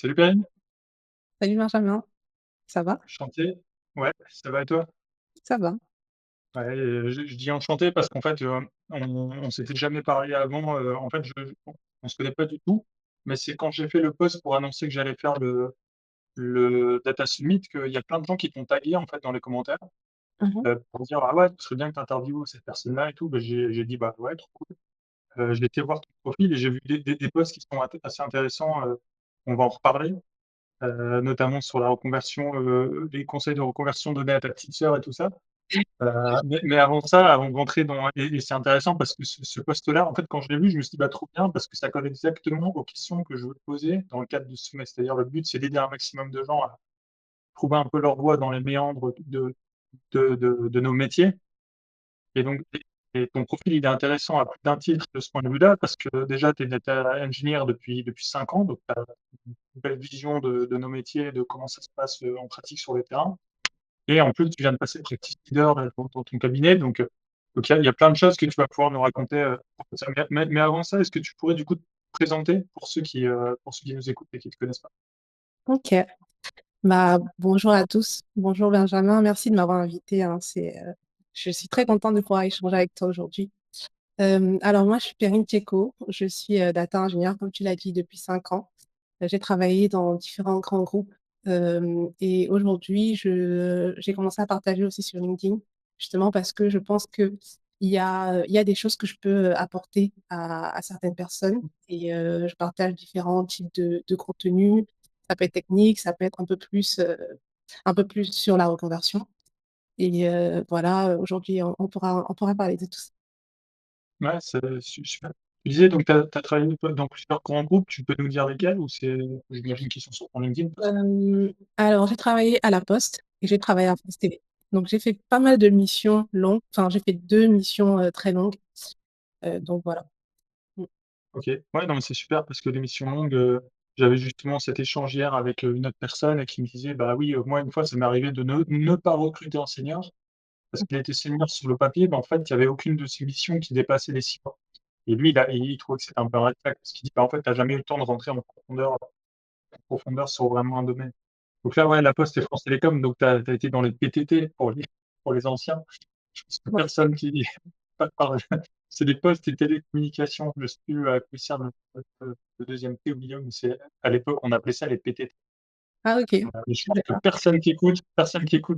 Salut Perrine, Salut Benjamin, ça va? enchanté. Ouais, ça va et toi? Ça va. Ouais, je dis enchanté parce qu'en fait, on s'était jamais parlé avant, en fait, je on se connaît pas du tout, mais c'est quand j'ai fait le post pour annoncer que j'allais faire le Data Summit qu'il y a plein de gens qui t'ont tagué, en fait, dans les commentaires, Mmh. pour dire: «Ah ouais, ce serait bien que tu interviewes cette personne-là et tout». Bah, j'ai dit: «Bah ouais, trop cool». J'ai été voir ton profil et j'ai vu des posts qui sont assez intéressants, on va en reparler, notamment sur la reconversion, les conseils de reconversion donnés à ta petite sœur et tout ça. Mais avant ça, avant de rentrer dans et c'est intéressant parce que ce poste-là, en fait, quand je l'ai vu, je me suis dit: «Bah, trop bien» parce que ça colle exactement aux questions que je veux te poser dans le cadre de ce semestre. C'est-à-dire le but, c'est d'aider un maximum de gens à trouver un peu leur voie dans les méandres de nos métiers et donc et ton profil, il est intéressant à plus d'un titre de ce point de vue-là parce que déjà, tu es data engineer depuis 5 ans, donc tu as une belle vision de nos métiers, de comment ça se passe, en pratique sur le terrain. Et en plus, tu viens de passer practice leader dans ton cabinet, donc il y a plein de choses que tu vas pouvoir nous raconter, ça. Mais avant ça, est-ce que tu pourrais du coup te présenter pour ceux qui nous écoutent et qui ne te connaissent pas? OK. Bah, bonjour à tous. Bonjour Benjamin, merci de m'avoir invité, hein. Je suis très contente de pouvoir échanger avec toi aujourd'hui. Alors moi, je suis Perrine Tcheko, je suis, data ingénieure, comme tu l'as dit, depuis 5 ans. J'ai travaillé dans différents grands groupes, et aujourd'hui, j'ai commencé à partager aussi sur LinkedIn, justement parce que je pense qu'il y a des choses que je peux apporter à certaines personnes et je partage différents types de contenus. Ça peut être technique, ça peut être un peu plus sur la reconversion et voilà, aujourd'hui, on pourra parler de tout ça. Ouais, c'est super. Tu disais donc tu as travaillé dans plusieurs grands groupes, tu peux nous dire lesquels ou j'imagine qu'ils sont sur ton LinkedIn? Alors j'ai travaillé à la Poste et j'ai travaillé à France Télé. Donc j'ai fait pas mal de missions longues, enfin j'ai fait 2 missions, très longues, donc voilà. Mmh. OK. Ouais, non, mais c'est super parce que l'émission longue, j'avais justement cet échange hier avec, une autre personne et qui me disait: «Bah oui, moi une fois ça m'est arrivé de ne pas recruter un senior parce qu'il était senior sur le papier, mais en fait il y avait aucune de ses missions qui dépassait les 6 mois». Et lui il trouvait que c'était un peu un red flag parce qu'il dit: «Bah en fait tu as jamais eu le temps de rentrer en profondeur sur vraiment un domaine». Donc là, ouais, La Poste et France Télécom, donc tu as été dans les PTT pour les anciens. Je pense que Ouais. personne qui parle c'est des postes et télécommunications. Je sais plus à quoi sert le 2e T au milieu, mais c'est à l'époque, on appelait ça les PTT. Ah OK, Mais je pense que d'accord. personne qui écoute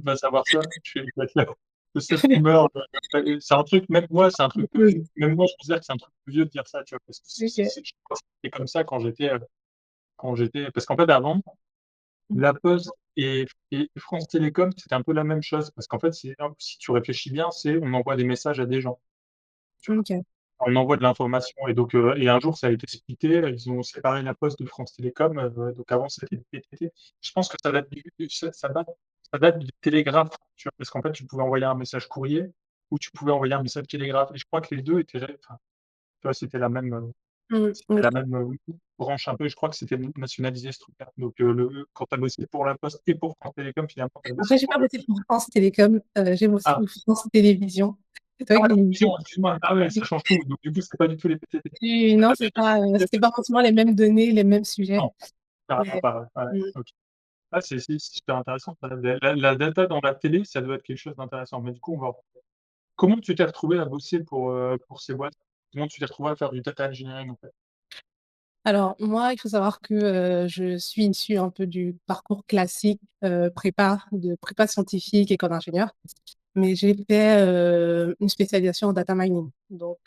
va savoir ça. Je suis le seul boomer, c'est un truc, même moi, c'est un truc que Oui, même moi, je considère que c'est un truc de vieux de dire ça, tu vois? Parce que OK. je crois que c'était comme ça quand j'étais parce qu'en fait, avant, Mmh. La Poste et France Télécom, c'était un peu la même chose parce qu'en fait, si tu réfléchis bien, c'est on envoie des messages à des gens, tu vois? OK. On envoie de l'information et donc et un jour ça a été splitté, ils ont séparé La Poste de France Télécom, donc avant c'était le PTT. Je pense que ça date du télégraphe, tu vois? Parce qu'en fait, tu pouvais envoyer un message courrier ou tu pouvais envoyer un message télégraphe et je crois que les 2 étaient enfin, tu vois, Mmh, c'était la OK. même, branche un peu et je crois que c'était nationalisé ce truc-là. Donc quand tu as bossé pour La Poste et pour France Télécom, finalement, tu as bossé Après j'ai pour pas les bossé pour France Télécom, j'ai bossé ah, pour France Télévisions. C'est toi ah qui la me dis. télévision, excuse-moi. Ah ouais, ça change tout. Donc du coup, c'est pas du tout les PTT. Oui, Ouais, non, tu bien c'était pas forcément les mêmes données, les mêmes sujets, non, carrément mais pas, ouais, ouais, mmh. OK. Ah, c'est super intéressant. La data dans la télé, ça doit être quelque chose d'intéressant. Mais du coup, on va comment tu t'es retrouvé à bosser pour ces boîtes? Comment tu t'es retrouvé à faire du data engineering, en fait? Alors moi, il faut savoir que, je suis issue un peu du parcours classique, prépa scientifique, école d'ingénieur, mais j'ai fait, une spécialisation en data mining. Donc,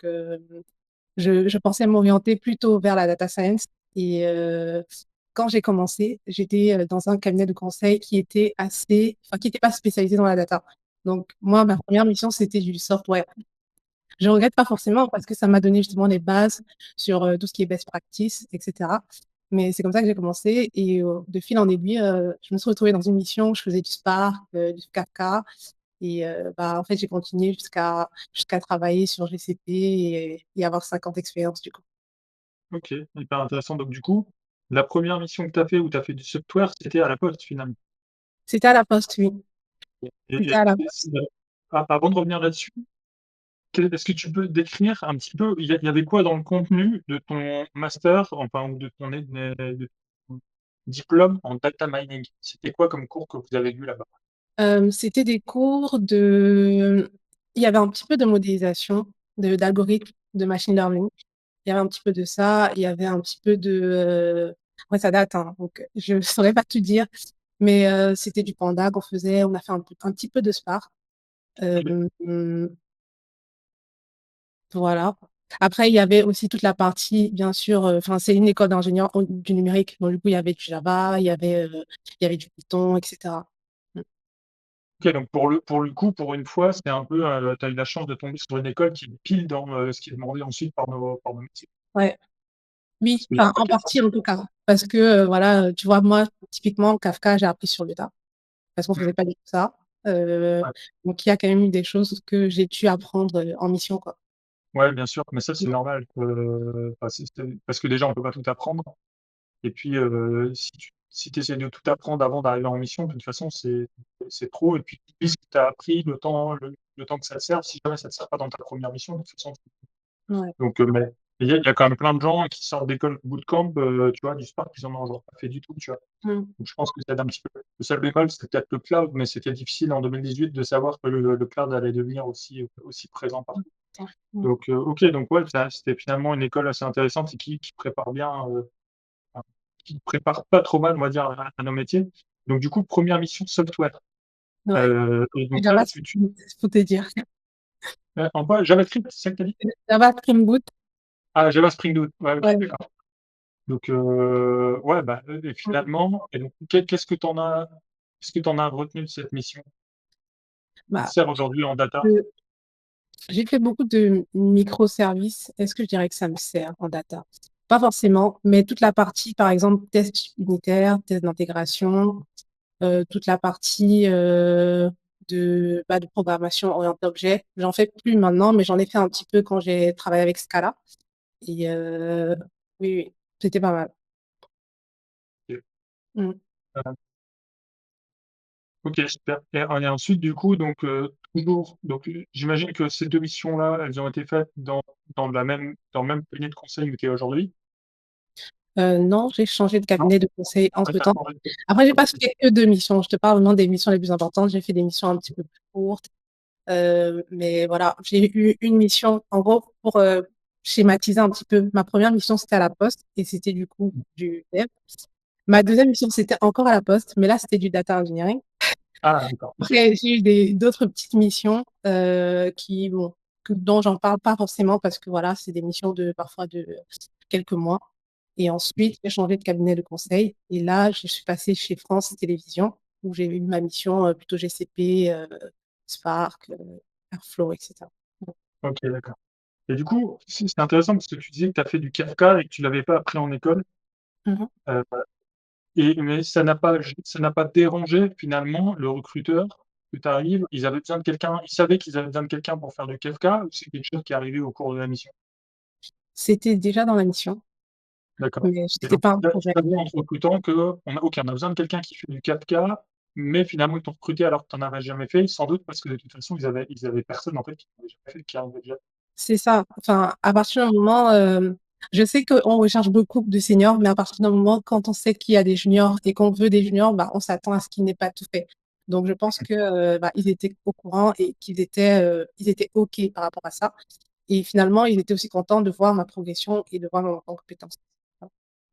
je pensais m'orienter plutôt vers la data science et quand j'ai commencé, j'étais, dans un cabinet de conseil qui était pas spécialisé dans la data. Donc moi, ma première mission, c'était du software. Je regrette pas forcément parce que ça m'a donné justement les bases sur, tout ce qui est best practice et cetera. Mais c'est comme ça que j'ai commencé et de fil en aiguille, je me suis retrouvée dans une mission où je faisais du Spark, du Kafka et bah, en fait, j'ai continué jusqu'à travailler sur GCP et avoir 5 ans d'expérience du coup. OK, hyper intéressant. Donc du coup, la première mission que tu as fait où tu as fait du software, c'était à la Poste, finalement? C'était à la Poste, oui. Et C'était et à la et Poste. avant de revenir là-dessus, est-ce que tu peux décrire un petit peu, il y avait quoi dans le contenu de ton master, enfin ou de ton diplôme en data mining. C'était quoi comme cours que vous avez vu là-bas? C'était des cours de il y avait un petit peu de modélisation, d'algorithmes, de machine learning. Il y avait un petit peu de ça, il y avait un petit peu de, ouais, ça date, hein, donc je saurais pas te dire, mais c'était du Panda qu'on faisait. On a fait un petit peu de Spark. Ok. Hem, voilà. Après, il y avait aussi toute la partie, bien sûr, enfin, c'est une école d'ingénieurs du numérique, donc du coup, il y avait du Java, il y avait du Python, et cetera. Mmh. Ok, donc pour le coup, pour une fois, c'est un peu, tu as eu la chance de tomber sur une école qui est pile dans ce qui est demandé ensuite par nos métiers. Ouais. Parce Oui, qu'il y a enfin, un en paquet de partie, en tout cas. Parce que, voilà, tu vois, moi, typiquement, Kafka, j'ai appris sur le tas, parce qu'on faisait pas du tout ça. Heu, ouais. donc il y a quand même eu des choses que j'ai dû apprendre, en mission, quoi. Ouais, bien sûr, mais ça, c'est Mmh. normal. Enfin, parce que déjà, on peut pas tout apprendre. Et puis, si tu essaies de tout apprendre avant d'arriver en mission, de toute façon, c'est trop. Et puis, ce que tu as appris, le temps que ça te serve, si jamais ça te sert pas dans ta première mission, de toute façon. Ouais. Donc, mais il y a quand même plein de gens qui sortent d'école bootcamp, tu vois, du Spark, ils en ont genre pas fait du tout, tu vois. Mmh. Donc, je pense que ça aide un petit peu. Le seul bémol, c'était peut-être le cloud, mais c'était difficile en 2018 de savoir que le cloud allait devenir aussi présent partout. Mmh. Donc, OK, donc ouais, ça, c'était finalement une école assez intéressante et qui prépare bien, enfin, qui prépare pas trop mal, on va dire, à nos métiers. Donc, du coup, première mission software. Ouais. Et Et donc là, Java Spring Boot, faut te dire. en quoi? JavaScript, c'est ça que tu as dit? Java Spring Boot, Ah, Java Spring Boot. Ouais, OK, ouais. d'accord. Donc, ouais, bah, et Mmh. finalement, et donc, qu'est-ce que tu en as retenu de cette mission? Qui te Bah, sert aujourd'hui en data? heu, j'ai fait beaucoup de microservices. Est-ce que je dirais que ça me sert en data? Pas forcément, mais toute la partie, par exemple, test unitaire, test d'intégration, toute la partie, de programmation orientée objet, j'en fais plus maintenant, mais j'en ai fait un petit peu quand j'ai travaillé avec Scala et oui, oui, c'était pas mal. OK. Mmh. OK, super. Et ensuite, du coup, donc, toujours donc, j'imagine que ces 2 missions-là, elles ont été faites dans le même cabinet de conseil où tu es aujourd'hui? Non, j'ai changé de Non? cabinet de conseil Ouais, tu as entre-temps. changé de Après, j'ai pas OK. fait que 2 missions. Je te parle vraiment des missions les plus importantes. J'ai fait des missions un petit peu plus courtes, mais voilà, j'ai eu une mission en gros pour, schématiser un petit peu. Ma première mission, c'était à la Poste et c'était du coup du dev. Ma deuxième mission, c'était encore à la Poste, mais là, c'était du data engineering. Ah, d'accord. Après, j'ai eu d'autres petites missions, qui bon, dont j'en parle pas forcément parce que voilà, c'est des missions de parfois de quelques mois. Et ensuite, j'ai changé de cabinet de conseil et là, je suis passée chez France Télévisions où j'ai eu ma mission, plutôt GCP, Spark, Airflow et cetera. OK, d'accord. Et du coup, c'est intéressant parce que tu disais que tu as fait du Kafka et que tu l'avais pas appris en école, Mmh mh. heu, et mais ça n'a pas dérangé finalement le recruteur que tu arrives, ils savaient qu'ils avaient besoin de quelqu'un pour faire du Kafka ou c'est quelque chose qui est arrivé au cours de la mission? C'était déjà dans la mission, D'accord. mais Et c'était donc, pas un tu projet. savais en te recrutant qu'on a OK, on a besoin de quelqu'un qui fait du 4K, mais finalement, ils t'ont recruté alors que tu en avais jamais fait, sans doute parce que de toute façon, ils avaient personne en fait qui en avait jamais fait, qui arrivait déjà. C'est ça. Enfin, à partir d'un moment, je sais qu'on recherche beaucoup de seniors, mais à partir d'un moment, quand on sait qu'il y a des juniors et qu'on veut des juniors, bah, on s'attend à ce qu'il n'ait pas tout fait. Donc je pense que, bah, ils étaient au courant et ils étaient OK par rapport à ça et finalement, ils étaient aussi contents de voir ma progression et de voir ma montée en compétences.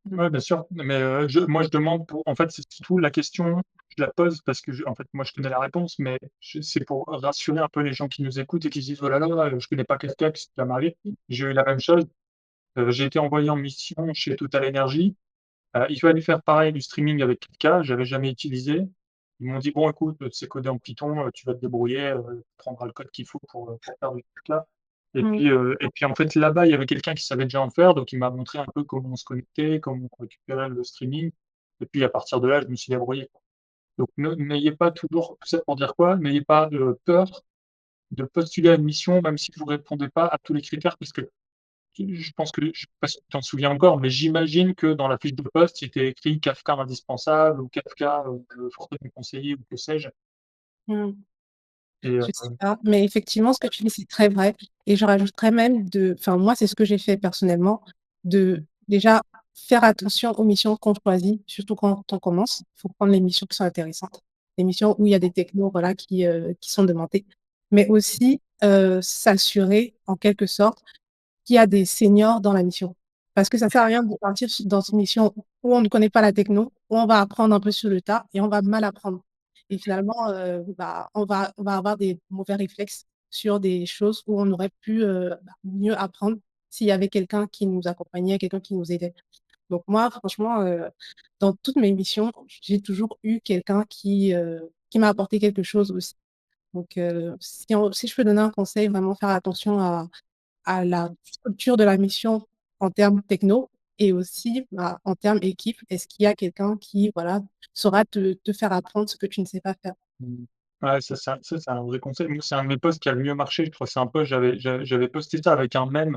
Mmh. Ouais, bien sûr, mais moi, je demande pour en fait, c'est surtout la question, je la pose parce que en fait, moi, je connais la réponse, mais c'est pour rassurer un peu les gens qui nous écoutent et qui se disent: «Oh là là, je connais pas Kafka, qu'est-ce qui va m'arriver?» J'ai eu la même chose, j'ai été envoyé en mission chez Total Energy. Il fallait faire pareil du streaming avec Kafka, j'avais jamais utilisé. Ils m'ont dit: «Bon écoute, c'est codé en Python, tu vas te débrouiller, tu prendras le code qu'il faut pour faire du Kafka». Mmh. Et puis en fait là-bas, il y avait quelqu'un qui savait déjà en faire, donc il m'a montré un peu comment on se connectait, comment on récupérait le streaming et puis à partir de là, je me suis débrouillé. Donc n'ayez pas toujours tout ça pour dire quoi? N'ayez pas, peur de postuler à une mission, même si vous répondez pas à tous les critères parce que je pense que je sais pas si tu t'en souviens encore, mais j'imagine que dans la fiche de poste, il était écrit Kafka indispensable ou Kafka, fortement conseillé ou que sais-je. Mmh. Et Je sais pas, mais effectivement, ce que tu dis, c'est très vrai et je rajouterais même enfin, moi, c'est ce que j'ai fait personnellement, de déjà faire attention aux missions qu'on choisit, surtout quand on commence. Il faut prendre les missions qui sont intéressantes, les missions où il y a des technos, voilà, qui sont demandées, mais aussi s'assurer, en quelque sorte, qu'il y a des seniors dans la mission. Parce que ça sert à rien de partir dans une mission où on ne connaît pas la techno, où on va apprendre un peu sur le tas et on va mal apprendre. Et finalement, on va avoir des mauvais réflexes sur des choses où on aurait pu mieux apprendre s'il y avait quelqu'un qui nous accompagnait, quelqu'un qui nous aidait. Donc moi, franchement, dans toutes mes missions, j'ai toujours eu quelqu'un qui m'a apporté quelque chose aussi. Donc, si je peux donner un conseil, vraiment faire attention à la structure de la mission en termes techno et aussi en termes équipe. Est-ce qu'il y a quelqu'un qui, voilà, saura te faire apprendre ce que tu ne sais pas faire? Mmh. Ouais, ça, c'est un vrai conseil. Moi, c'est un de mes posts qui a le mieux marché. Je crois que c'est un post, j'avais posté ça avec un mème,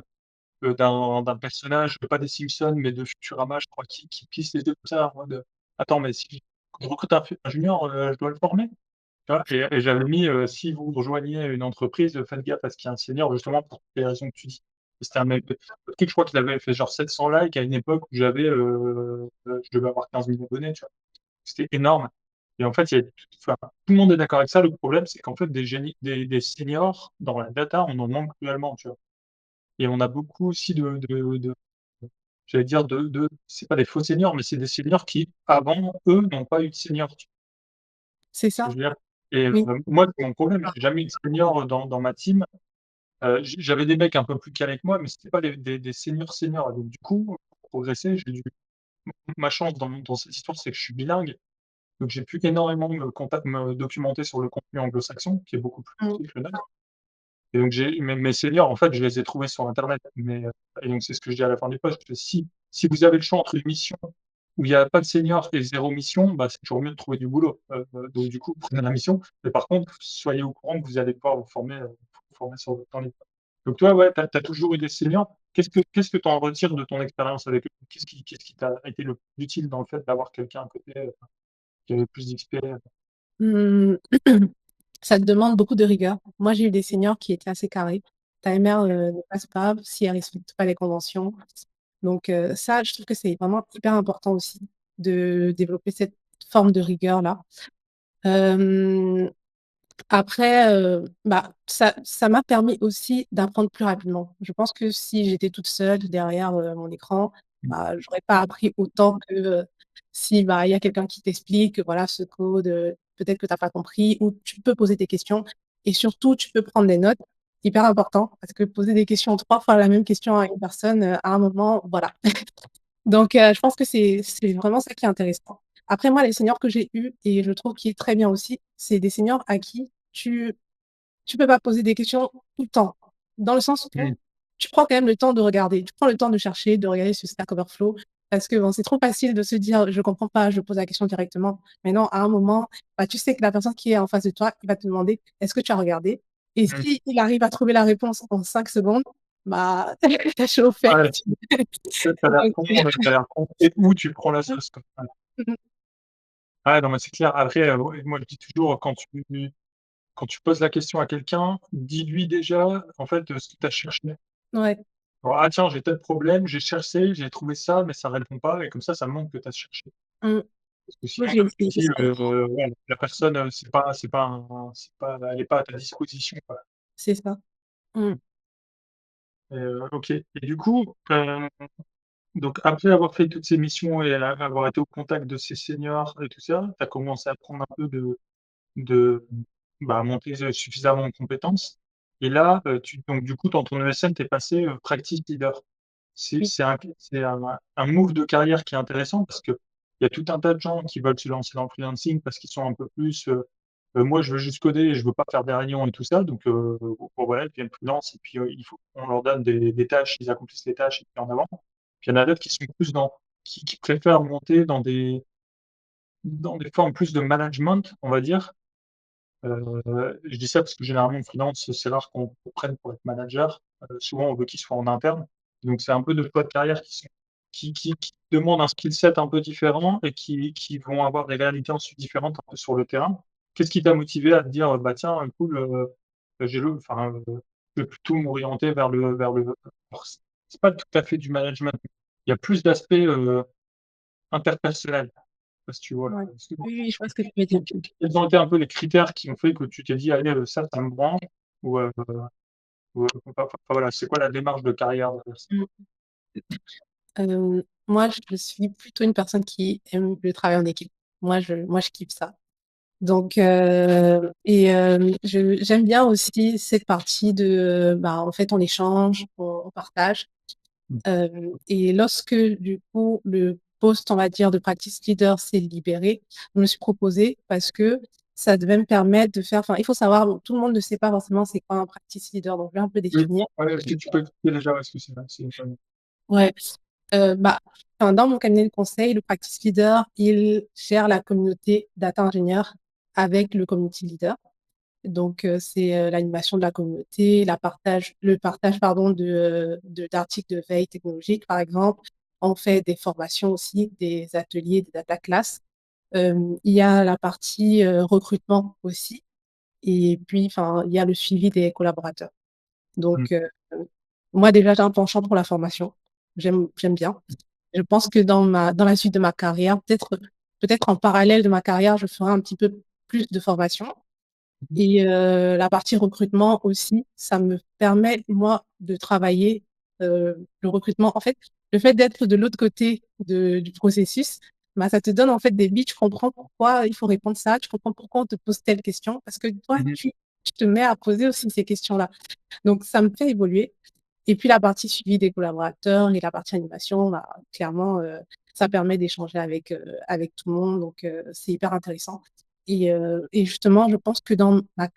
d'un personnage, pas des Simpsons, mais de Futurama, je crois, qui plisse les yeux comme ça en mode, «Attends, mais si je recrute un junior, je dois le former?» Tu vois? Et j'avais mis, «Si vous rejoignez une entreprise, faites gaffe à ce qu'il y ait un senior», justement pour toutes les raisons que tu dis. Et c'était un mec, le truc, je crois qu'il avait fait genre 700 likes à une époque où je devais avoir 15 000 abonnés, tu vois? C'était énorme. Et en fait, il y a enfin, tout le monde est d'accord avec ça. Le problème, c'est qu'en fait, des seniors dans la data, on en manque cruellement, tu vois? Et on a beaucoup aussi de j'allais dire c'est pas des faux seniors, mais c'est des seniors qui, avant, eux, n'ont pas eu de senior, tu C'est vois ce que ça? je veux dire? Et Oui. moi, c'est mon problème, j'ai jamais eu de senior dans ma team. J'avais des mecs un peu plus calés que moi, mais c'était pas des seniors, seniors. Et donc du coup, pour progresser, j'ai dû ma chance dans cette histoire, c'est que je suis bilingue. Donc j'ai pu énormément me documenter sur le contenu anglo-saxon, qui est beaucoup plus Mmh. poussé que le nôtre. Et donc mes seniors, en fait, je les ai trouvés sur internet. Et donc c'est ce que je dis à la fin du post, que si vous avez le choix entre une mission où il y a pas de seniors et 0 mission, bah, c'est toujours mieux de trouver du boulot. Donc du coup, prenez la mission, mais par contre, soyez au courant que vous allez pouvoir vous former sur votre temps libre. Donc toi, ouais, tu as toujours eu des seniors. Qu'est-ce que tu en retires de ton expérience avec eux? Qu'est-ce qui t'a été le plus utile dans le fait d'avoir quelqu'un à côté, qui avait plus d'XP? Mmh. Ça te demande beaucoup de rigueur. Moi, j'ai eu des seniors qui étaient assez carrés. Ta mère ne passe pas si elle respecte pas les conventions. Donc, ça, je trouve que c'est vraiment hyper important aussi de développer cette forme de rigueur-là. Euh, Après, ça m'a permis aussi d'apprendre plus rapidement. Je pense que si j'étais toute seule derrière mon écran, bah, j'aurais pas appris autant que si bah, il y a quelqu'un qui t'explique, voilà, ce code, peut-être que tu n'as pas compris, ou tu peux poser des questions. Et surtout, tu peux prendre des notes, hyper important, parce que poser des questions 3 fois la même question à une personne, à un moment, voilà. Donc, je pense que c'est vraiment ça qui est intéressant. Après, moi, les seniors que j'ai eus, et je trouve qui est très bien aussi, c'est des seniors à qui tu peux pas poser des questions tout le temps. Dans le sens Mmh. où tu prends quand même le temps de regarder, tu prends le temps de chercher, de regarder sur Stack Overflow, parce que bon, c'est trop facile de se dire, je comprends pas, je pose la question directement. Mais non, à un moment, bah, tu sais que la personne qui est en face de toi, il va te demander, est-ce que tu as regardé? Et Mmh. si il arrive à trouver la réponse en 5 secondes, bah, t'as chaud au fait. Ouais, tu l'air Donc, con, tu l'air con et où tu prends la sauce, quoi. Ouais. Ouais, non, mais c'est clair. Après, ouais, moi, je dis toujours, quand tu poses la question à quelqu'un, dis-lui déjà, en fait, ce que tu as cherché. ouais. Alors: «Ah tiens, j'ai tel problème, j'ai cherché, j'ai trouvé ça, mais ça répond pas», et comme ça montre que tu as cherché. Mm. Parce que Moi, sinon, j'ai comme tu essayé dis, ça. ouais, la personne, elle est pas à ta disposition, quoi. C'est ça. Mm. OK, et du coup, donc après avoir fait toutes ces missions et avoir été au contact de ces seniors et tout ça, tu as commencé à prendre un peu de bah, monter, suffisamment en compétences. Et là, donc du coup, dans ton ESN, tu es passé, practice leader. C'est Oui. c'est un un move de carrière qui est intéressant parce qu'il y a tout un tas de gens qui veulent se lancer dans le freelancing parce qu'ils sont un peu plus, «Moi, je veux juste coder et je veux pas faire des réunions et tout ça», donc bon, voilà, ils deviennent freelance et puis, il faut qu'on leur donne des tâches, ils accomplissent les tâches et puis en avant. Puis il y en a d'autres qui sont plus qui préfèrent monter dans des formes plus de management, on va dire. Je dis ça parce que généralement en freelance, c'est rare qu'on prenne pour être manager. Souvent, on veut qu'ils soient en interne. Donc c'est un peu de choix de carrière qui demandent un skill set un peu différent et qui vont avoir des réalités ensuite différentes un peu sur le terrain. Qu'est-ce qui t'a motivé à te dire: «Bah tiens, cool, je vais plutôt m'orienter vers le» alors c'est pas tout à fait du management. il y a plus d'aspects interpersonnels. Je sais pas si tu vois. Ouais. Est-ce que- Oui, oui, je vois ce que tu veux dire. Quels ont été un peu les critères qui ont fait que tu t'es dit, allez, ça me branche, ou, enfin, voilà, c'est quoi la démarche de carrière derrière ça? Mmh. Moi, je suis plutôt une personne qui aime le travail en équipe. Moi, je kiffe ça. Donc je j'aime bien aussi cette partie de, bah, en fait, on échange, on partage. Mmh. Et lorsque, du coup, le poste, on va dire, de practice leader s'est libéré, je me suis proposée parce que ça devait me permettre de faire enfin, il faut savoir, tout le monde ne sait pas forcément c'est quoi un practice leader, donc je vais un peu Oui. définir. Ouais, est-ce que tu peux expliquer déjà, ouais, ce que c'est une famille? Ouais, bah, enfin, dans mon cabinet de conseil, le practice leader, il gère la communauté data ingénieurs avec le community leader. Donc, c'est, l'animation de la communauté, le partage, pardon, d'articles de veille technologique, par exemple. On fait des formations aussi, des ateliers, des data classes. Il y a la partie, recrutement aussi et puis, enfin, il y a le suivi des collaborateurs. Mmh. Donc, moi déjà, j'ai un penchant pour la formation. J'aime bien. Je pense que dans la suite de ma carrière, peut-être en parallèle de ma carrière, je ferai un petit peu plus de formation. Mmh. Et la partie recrutement aussi, ça me permet, moi, de travailler, le recrutement. En fait, le fait d'être de l'autre côté du processus, bah, ça te donne, en fait, des billes. Tu comprends pourquoi il faut répondre ça, tu comprends pourquoi on te pose telle question, parce que toi, Mmh. tu te mets à poser aussi ces questions-là. Donc ça me fait évoluer et puis la partie suivi des collaborateurs et la partie animation, bah, clairement, ça permet d'échanger avec tout le monde, donc c'est hyper intéressant et justement, je pense que dans la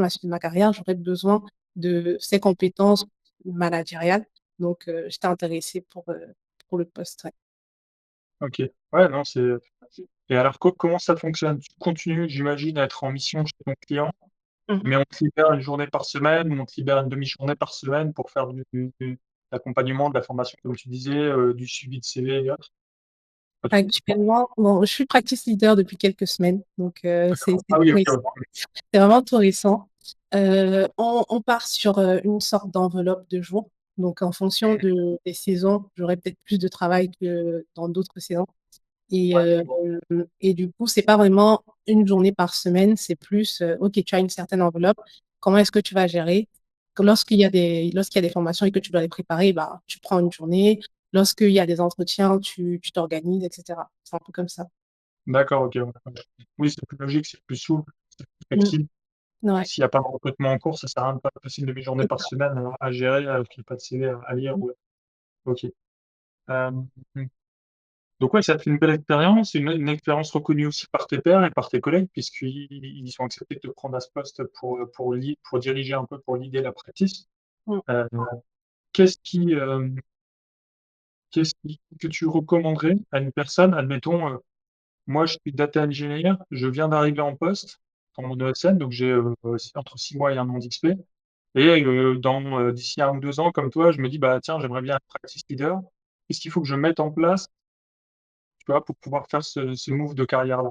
suite de ma carrière, j'aurais besoin de ces compétences managériales, donc j'étais intéressée pour le poste, ouais. OK. Ouais, non, et alors comment ça fonctionne? Tu continues, j'imagine, à être en mission chez ton client, Mmh mh. mais on te libère une journée par semaine ou on te libère une demi-journée par semaine pour faire du l'accompagnement, de la formation, comme tu disais, du suivi de CV et autres? Pas tout. Actuellement, bon, je suis practice leader depuis quelques semaines, donc D'accord. c'est Ah oui, tout OK, récent. ouais. C'est vraiment tout récent. On part sur, une sorte d'enveloppe de jours. Donc en fonction des saisons, j'aurai peut-être plus de travail que dans d'autres saisons et Ouais. et du coup, c'est pas vraiment une journée par semaine, c'est plus, OK, tu as une certaine enveloppe, comment est-ce que tu vas gérer? Que lorsqu'il y a des formations et que tu dois les préparer, bah, tu prends une journée. Lorsqu'il y a des entretiens, tu t'organises et cetera. C'est un peu comme ça. D'accord, OK, ouais, ouais. Oui, c'est plus logique, c'est plus souple, c'est plus Mmh. flexible. Ouais, S'il y a pas de recrutement en cours, ça sert à rien de passer une demi-journée c'est par ça. semaine à gérer alors qu'il y a pas de CV à lire, Mmh. ouais. OK. Hem, donc ouais, ça te fait une belle expérience, une expérience reconnue aussi par tes pairs et par tes collègues puisqu'ils ont accepté de te prendre à ce poste pour diriger un peu, pour leader la practice. Mmh. Heu, qu'est-ce qui, qu'est-ce qui que tu recommanderais à une personne? Admettons, moi je suis data engineer, je viens d'arriver en poste dans mon ESN, donc j'ai, entre 6 mois et 1 an d'XP. Et d'ici 1 ou 2 ans, comme toi, je me dis: «Bah, tiens, j'aimerais bien être practice leader». Qu'est-ce qu'il faut que je mette en place, tu vois, pour pouvoir faire ce move de carrière-là?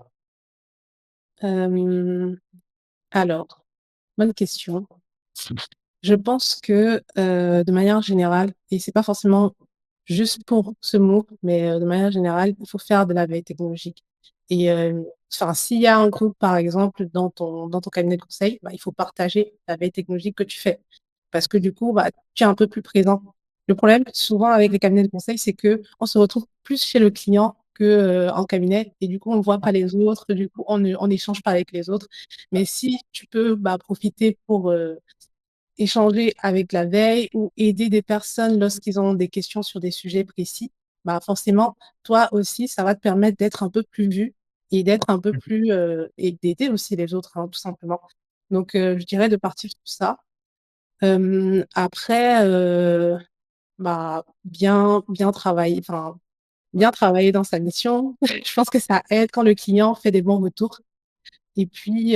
Hem, alors, bonne question. Je pense que, de manière générale et c'est pas forcément juste pour ce mot, mais, de manière générale, il faut faire de la veille technologique et enfin, s'il y a un groupe, par exemple, dans ton cabinet de conseil, bah, il faut partager la veille technologique que tu fais. Parce que du coup, bah, tu es un peu plus présent. Le problème, souvent, avec les cabinets de conseil, c'est qu'on se retrouve plus chez le client que, en cabinet et du coup, on ne voit pas les autres, du coup, on n'échange pas avec les autres. Mais si tu peux, bah, profiter pour, échanger avec la veille ou aider des personnes lorsqu'ils ont des questions sur des sujets précis, bah, forcément, toi aussi, ça va te permettre d'être un peu plus vu et d'être un peu Mmh. plus, et d'aider aussi les autres, hein, tout simplement. Donc, je dirais de partir sur ça. Après, bah, bien travailler dans sa mission. Je pense que ça aide quand le client fait des bons retours et puis,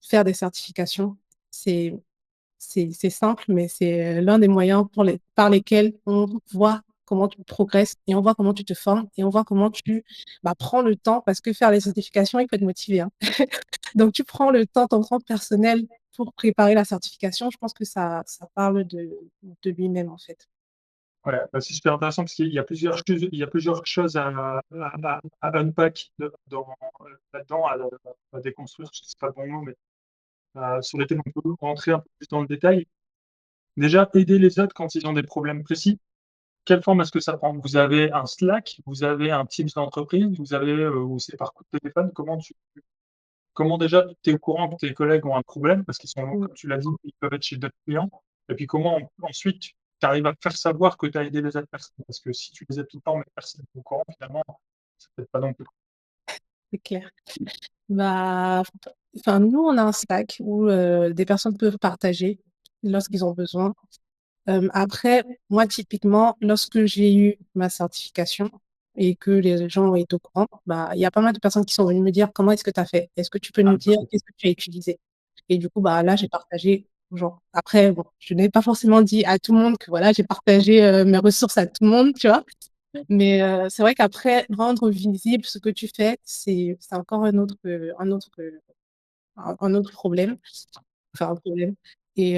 faire des certifications. C'est c'est simple, mais c'est, l'un des moyens par lesquels on voit comment tu progresses et on voit comment tu te formes et on voit comment tu, bah, prends le temps parce que faire les certifications, il faut être motivé, hein. Donc tu prends le temps, ton temps personnel pour préparer la certification. Je pense que ça parle de lui-même, en fait. Ouais, bah, c'est super intéressant parce qu'il y a plusieurs choses à unpack là-dedans, à déconstruire, je sais pas le bon mot, mais sur lesquels on peut rentrer un peu plus dans le détail. Déjà, aider les autres quand ils ont des problèmes précis. Quelle forme est-ce que ça prend? Vous avez un Slack, vous avez un Teams d'entreprise, vous avez, ou c'est par coup de téléphone? Comment déjà tu es au courant que tes collègues ont un problème? Parce qu'ils sont, Mmh. comme tu l'as dit, ils peuvent être chez d'autres clients. Et puis comment ensuite tu arrives à faire savoir que tu as aidé les autres personnes? Parce que si tu les aides tout le temps, mais personne n'est au courant, finalement, c'est peut-être pas non plus. C'est clair. Bah, enfin, nous, on a un Slack où des personnes peuvent partager lorsqu'ils ont besoin. Après, moi, typiquement, lorsque j'ai eu ma certification et que les gens ont été au courant, bah, il y a pas mal de personnes qui sont venues me dire comment est-ce que tu as fait? Est-ce que tu peux nous Ah, dire qu'est-ce que tu as utilisé? Et du coup, bah, là, j'ai partagé aux gens. Après, bon, je n'ai pas forcément dit à tout le monde que voilà, j'ai partagé mes ressources à tout le monde, tu vois. Mais c'est vrai qu'après, rendre visible ce que tu fais, c'est encore un autre problème. Enfin, un problème. Et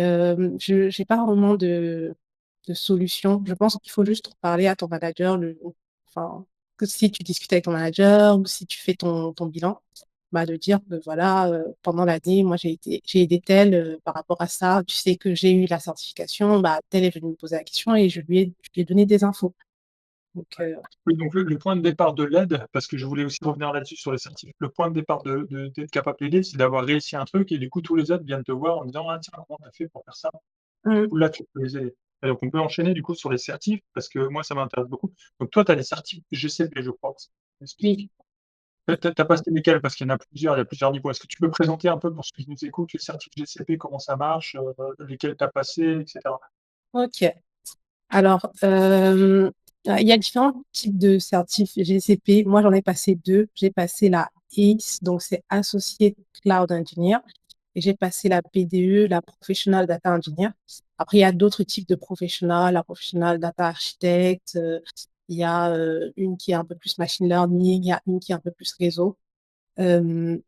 je j'ai pas vraiment de solution. Je pense qu'il faut juste parler à ton manager, enfin, que si tu discutes avec ton manager ou si tu fais ton bilan, bah, de dire que voilà, pendant l'année, moi, j'ai aidé tel, par rapport à ça. Tu sais que j'ai eu la certification, bah, tel est venu me poser la question et je lui ai donné des infos. Donc oui, donc le point de départ de l'aide, parce que je voulais aussi revenir là-dessus sur les certifs. Le point de départ d'être capable d'aider, c'est d'avoir réussi un truc et du coup tous les autres viennent te voir en disant: «Ah tiens, comment tu as fait pour faire ça?» Du mmh, coup là, tu peux les aider. Et donc on peut enchaîner du coup sur les certifs parce que moi ça m'intéresse beaucoup. Donc toi, tu as les certifs GCP, je crois, oui. spécifiques. Tu as passé lesquels? Parce qu'il y en a plusieurs, il y a plusieurs niveaux. Est-ce que tu peux présenter un peu pour ceux qui nous écoutent les certifs GCP, comment ça marche, lesquels tu as passés et cetera? OK. Alors, il y a différents types de certifs GCP. Moi, j'en ai passé 2. J'ai passé la ACE, donc c'est Associate Cloud Engineer, et j'ai passé la PDE, la Professional Data Engineer. Après, il y a d'autres types de professional, la Professional Data Architect, il y a une qui est un peu plus machine learning, il y a une qui est un peu plus réseau. Les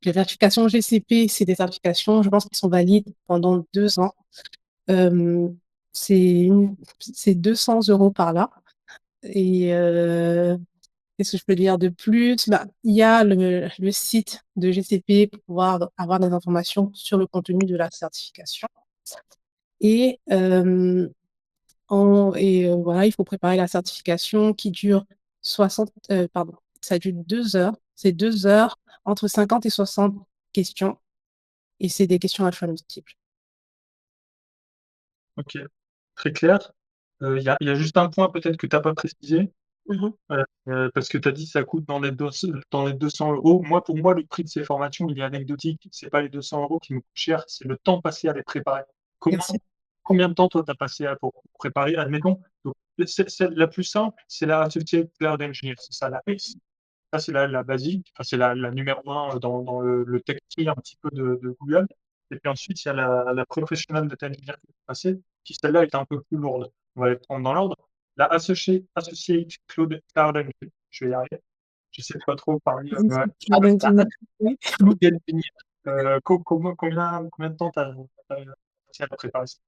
certifications GCP, c'est des certifications, je pense, qui sont valides pendant 2 ans. Euh, c'est 200 € par là. Et qu'est-ce que je peux dire de plus? Bah, il y a le site de GCP pour pouvoir avoir des informations sur le contenu de la certification. Et, voilà, il faut préparer la certification qui dure 60, pardon, ça dure 2 heures. C'est 2 heures, entre 50 et 60 questions. Et c'est des questions à choix multiples. OK, très clair. Il y a juste un point peut-être que tu as pas précisé, Mhm. parce que tu as dit ça coûte dans les 200 €. Moi, pour moi, le prix de ces formations, il est anecdotique. C'est pas les 200 € qui me coûtent cher, c'est le temps passé à les préparer. Merci. Combien de temps toi tu as passé pour préparer? Admettons, donc celle la plus simple, c'est la Associate Cloud Engineer, c'est ça la ACE. Ça, c'est la basique, enfin, c'est la numéro 1 dans le tech tree un petit peu de Google. Et puis ensuite, il y a la Professional Data Engineer qui est passée, qui celle-là est un peu plus lourde. On va les prendre dans l'ordre. La Associate Cloud Engineer, je vais y arriver. Je sais pas trop parler. Cloud Engineer. Oui. Cloud Engineer. Combien de temps tu as passé à la préparer ça?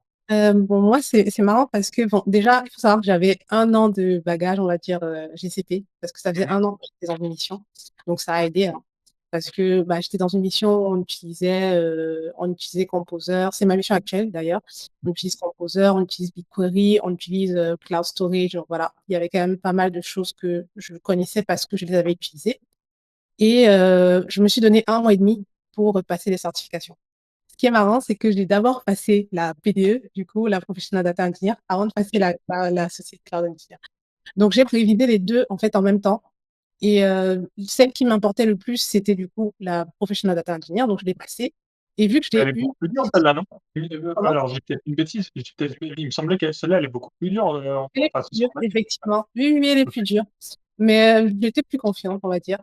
Bon, moi, c'est marrant parce que, bon, déjà, il faut savoir que j'avais 1 an de bagage, on va dire, GCP, parce que ça faisait Mmh. 1 an que j'étais dans une mission. Donc, ça a aidé, hein, parce que bah, j'étais dans une mission où on utilisait Composer. C'est ma mission actuelle, d'ailleurs. On utilise Composer, on utilise BigQuery, on utilise Cloud Storage. Donc, voilà, il y avait quand même pas mal de choses que je connaissais parce que je les avais utilisées. Et je me suis donné 1 mois et demi pour passer les certifications. Ce qui est marrant, c'est que j'ai d'abord passé la PDE, du coup, la Professional Data Engineer, avant de passer la Associate Cloud Engineer. Donc, j'ai prévisé les deux, en fait, en même temps. Et celle qui m'importait le plus, c'était du coup la Professional Data Engineer. Donc, je l'ai passée. Et vu que je Elle l'ai est eu, beaucoup plus dure celle-là, non? comment? Alors j'ai peut-être une bêtise, il me semblait que celle-là, elle est beaucoup plus dure, Elle est enfin, plus dure, effectivement. Oui, oui, oui, elle est plus dure. Mais j'étais plus confiante, on va dire.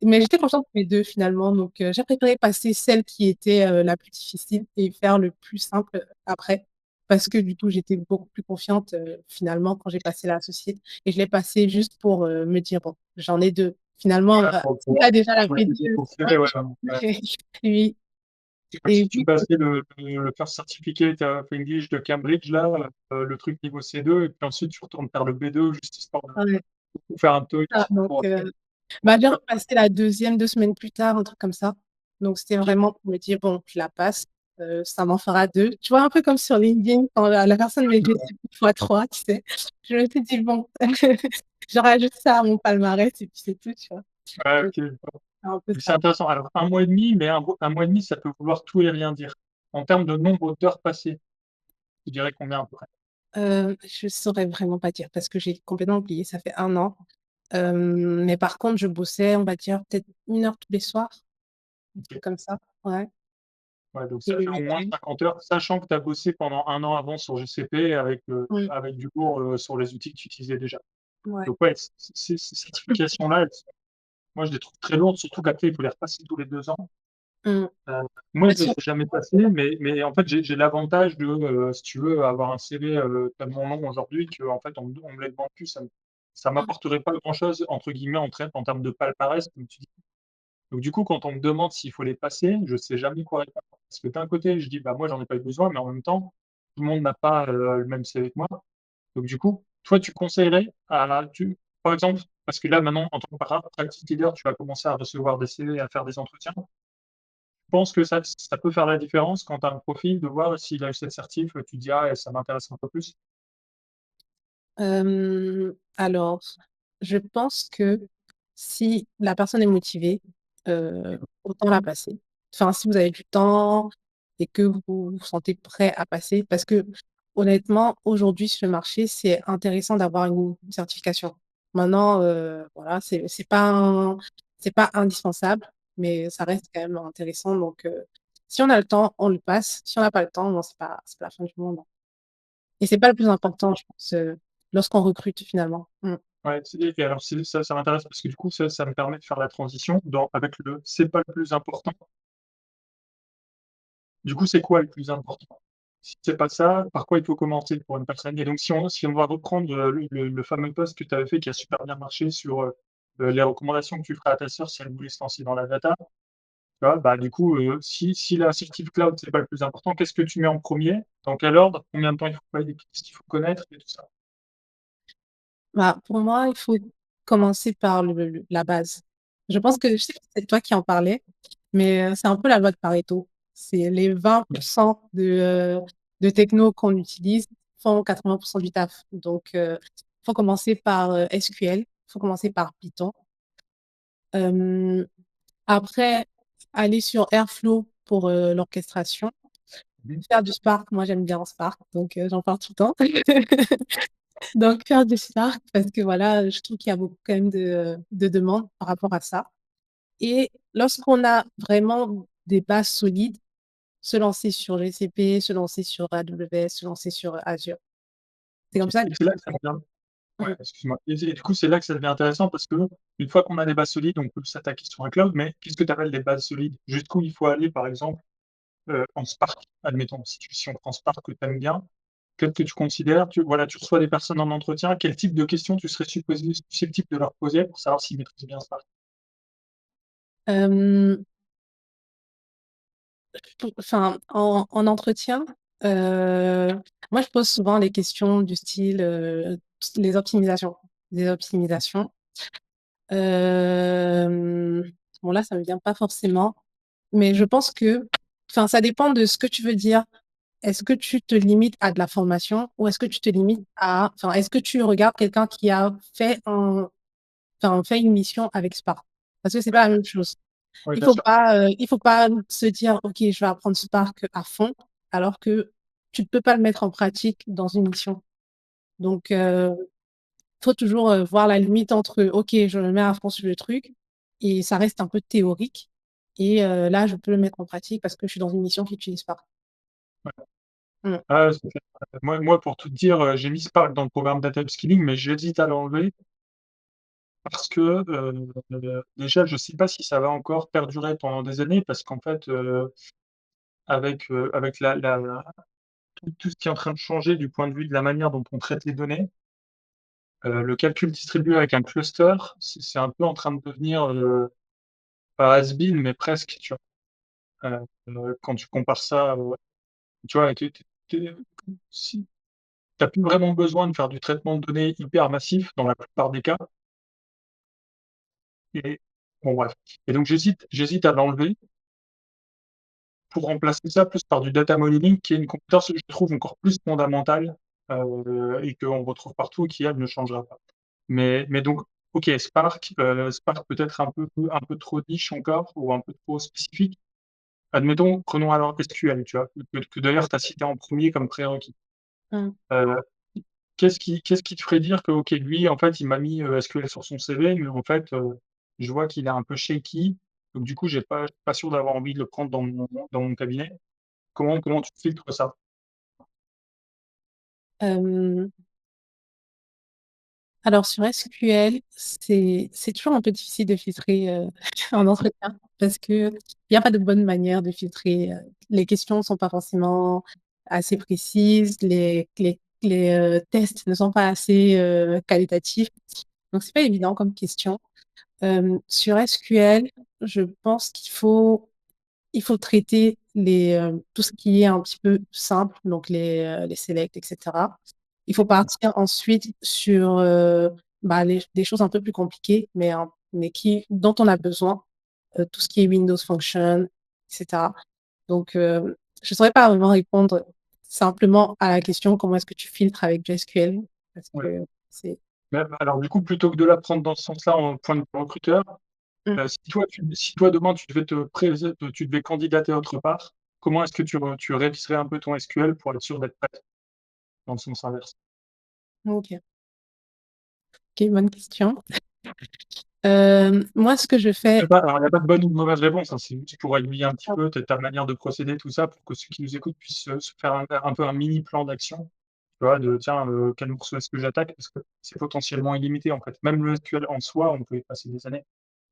Mais j'étais confiante pour les deux, finalement. Donc, j'ai préféré passer celle qui était la plus difficile et faire le plus simple après. Parce que du coup, j'étais beaucoup plus confiante, finalement, quand j'ai passé la associée. Et je l'ai passée juste pour me dire, bon, j'en ai deux. Finalement, Ouais, si tu as déjà la pour le P2, pour le CV, ouais, ouais. oui. C'est comme Et si tu oui, passais le First Certificate of English de Cambridge, là, le truc niveau C2, et puis ensuite tu retournes faire le B2, juste histoire ouais, de faire un TOEIC ça, donc pour bah, être j'ai sûr. repassé la deuxième 2 semaines plus tard, un truc comme ça. Donc c'était vraiment pour me dire: «Bon, je la passe, ça m'en fera 2». Tu vois, un peu comme sur LinkedIn quand la personne met GCP fois 3, tu sais? Je me suis dit: «Bon, je rajoute ça à mon palmarès et puis c'est tout», tu vois? Ouais, Donc OK. c'est un peu C'est ça. intéressant. Alors, 1 mois et demi, mais 1 mois et demi, ça peut vouloir tout et rien dire. En termes de nombre d'heures passées, tu dirais combien à peu près? Je saurais vraiment pas dire parce que j'ai complètement oublié, ça fait 1 an. Mais par contre, je bossais, on va dire, peut-être 1 heure tous les soirs, un OK. truc comme ça. Ouais, Ouais, donc et ça le fait au moins week-end. 50 heures, sachant que tu as bossé pendant 1 an avant sur GCP Mmh, avec du cours, sur les outils que tu utilisais déjà. ouais. Donc ouais, ces certifications-là, moi je les trouve très lourdes, surtout qu'après il faut les repasser tous les 2 ans. Mmh. Moi Bah, je ne les ai jamais passés, mais en fait j'ai l'avantage de, si tu veux, avoir un CV, tellement long aujourd'hui qu'en fait on me les demande plus. Ça mmh, m'apporterait pas grand-chose entre guillemets en termes de palmarès, comme tu dis. Donc du coup, quand on me demande s'il faut les passer, je sais jamais quoi répondre. Parce que d'un côté, je dis: «Bah, moi, j'en ai pas eu besoin», mais en même temps, tout le monde n'a pas, le même CV que moi. Donc du coup, toi, tu conseillerais à tu par exemple, parce que là, maintenant, en tant que practice leader, tu vas commencer à recevoir des CV, à faire des entretiens. Je pense que ça peut faire la différence quand tu as un profil, de voir s'il a eu cette certif, tu te dis: «Ah, ça m'intéresse un peu plus». Alors, je pense que si la personne est motivée, autant la passer. Enfin, si vous avez du temps et que vous vous sentez prêt à passer parce que honnêtement, aujourd'hui sur le marché, c'est intéressant d'avoir une certification. Maintenant, voilà, c'est pas indispensable, mais ça reste quand même intéressant donc si on a le temps, on le passe. Si on n'a pas le temps, bon, c'est pas la fin du monde, hein. Et c'est pas le plus important, je pense, lorsqu'on recrute finalement. Mmh. Ouais, et alors ça m'intéresse parce que du coup, ça me permet de faire la transition avec le «c'est pas le plus important». Du coup, c'est quoi le plus important? Si c'est pas ça, par quoi il faut commencer pour une personne? Et donc si on va reprendre, le fameux post que tu avais fait qui a super bien marché sur, les recommandations que tu ferais à ta sœur si elle voulait se lancer dans la data, tu vois? Bah, du coup, si la certif cloud, c'est pas le plus important, qu'est-ce que tu mets en premier? Dans quel ordre? Combien de temps il faut payer? Qu'est-ce qu'il faut connaître et tout ça? Bah, pour moi, il faut commencer par la base. Je pense que je sais que c'est toi qui en parlais, mais c'est un peu la loi de Pareto. C'est les 20 de techno qu'on utilise font 80 du taf. Donc faut commencer par, SQL, faut commencer par Python. Hem, Après, aller sur Airflow pour, l'orchestration. Mmh. Faire du Spark, moi j'aime bien Spark, donc j'en parle tout le temps. Donc faire du Spark parce que voilà, je trouve qu'il y a beaucoup quand même de demandes par rapport à ça et lorsqu'on a vraiment des bases solides, se lancer sur GCP, se lancer sur AWS, se lancer sur Azure. C'est OK, comme ça que et c'est là que ça devient ouais, mmh, excuse-moi, et du coup, c'est là que ça devient intéressant parce qu'une fois qu'on a des bases solides, on peut s'attaquer sur un cloud, mais qu'est-ce que tu appelles des bases solides? Jusqu'où il faut aller, par exemple, en Spark, admettons, si on prend Spark que tu aimes bien, qu'est-ce que tu considères? Voilà, tu reçois des personnes en entretien, quel type de questions tu serais susceptible de leur poser pour savoir s'ils maîtrisent bien Spark? hem, pour enfin en entretien, heu, moi je pose souvent les questions du style, les optimisations, des optimisations. Hem, bon là, ça me vient pas forcément, mais je pense que enfin, ça dépend de ce que tu veux dire. Est-ce que tu te limites à de la formation ou est-ce que tu te limites à enfin, est-ce que tu regardes quelqu'un qui a fait une mission avec Spark? Parce que c'est pas la même chose. Oui, bien sûr. Il faut pas se dire: «OK, je vais apprendre Spark à fond», alors que tu peux pas le mettre en pratique dans une mission. Donc faut toujours, voir la limite entre, OK, je me mets à fond sur le truc et ça reste un peu théorique et là, je peux le mettre en pratique parce que je suis dans une mission qui utilise Spark. Mmh. Ah, c'est clair. Moi, pour tout te dire, j'ai mis Spark dans le programme data upskilling, mais j'hésite à l'enlever parce que, déjà, je sais pas si ça va encore perdurer pendant des années parce qu'en fait, avec tout ce qui est en train de changer du point de vue de la manière dont on traite les données, le calcul distribué avec un cluster, c'est un peu en train de devenir, pas has-been, mais presque, tu vois? Quand tu compares ça, tu vois, si tu plus vraiment besoin de faire du traitement de données hyper massif dans la plupart des cas et bon bref et donc j'hésite à l'enlever pour remplacer ça plus par du data modeling qui est une compétence que je trouve encore plus fondamentale, et qu'on retrouve partout et qui elle ne changera pas. Mais donc OK, Spark peut-être un peu trop niche encore ou un peu trop spécifique. Admettons, prenons alors SQL, tu vois? Que d'ailleurs tu as cité en premier comme prérequis. Mmh. Heu, qu'est-ce qui te ferait dire que OK, lui, en fait, il m'a mis, SQL sur son CV, mais en fait, je vois qu'il est un peu shaky, donc du coup, je suis pas sûr d'avoir envie de le prendre dans mon cabinet. Comment tu filtres ça? Hem, alors sur SQL, c'est toujours un peu difficile de filtrer, en entretien parce qu'il y a pas de bonne manière de filtrer, les questions sont pas forcément assez précises, les tests ne sont pas assez, qualitatifs, donc c'est pas évident comme question. Sur SQL, je pense qu'il faut traiter tout ce qui est un petit peu simple, donc les select et cetera. Il faut partir ensuite sur, bah, les des choses un peu plus compliquées, mais dont on a besoin, tout ce qui est Windows Function et cetera. Donc, je saurais pas vraiment répondre simplement à la question: «Comment est-ce que tu filtres avec du SQL?» parce Ouais. que c'est Mais alors du coup, plutôt que de la prendre dans ce sens-là en point de vue recruteur, mmh, si toi demain tu devais candidater autre part, comment est-ce que tu réviserais un peu ton SQL pour être sûr d'être prête dans le sens inverse? OK. OK, bonne question. Moi, ce que je fais Il y a pas de bonne ou de mauvaise réponse, hein, c'est juste pour aiguiller un petit peu ta manière de procéder, tout ça, pour que ceux qui nous écoutent puissent, se faire un peu un mini plan d'action, tu vois? De tiens, quel morceau est-ce que j'attaque? Parce que c'est potentiellement illimité, en fait. Même le SQL en soi, on peut y passer des années.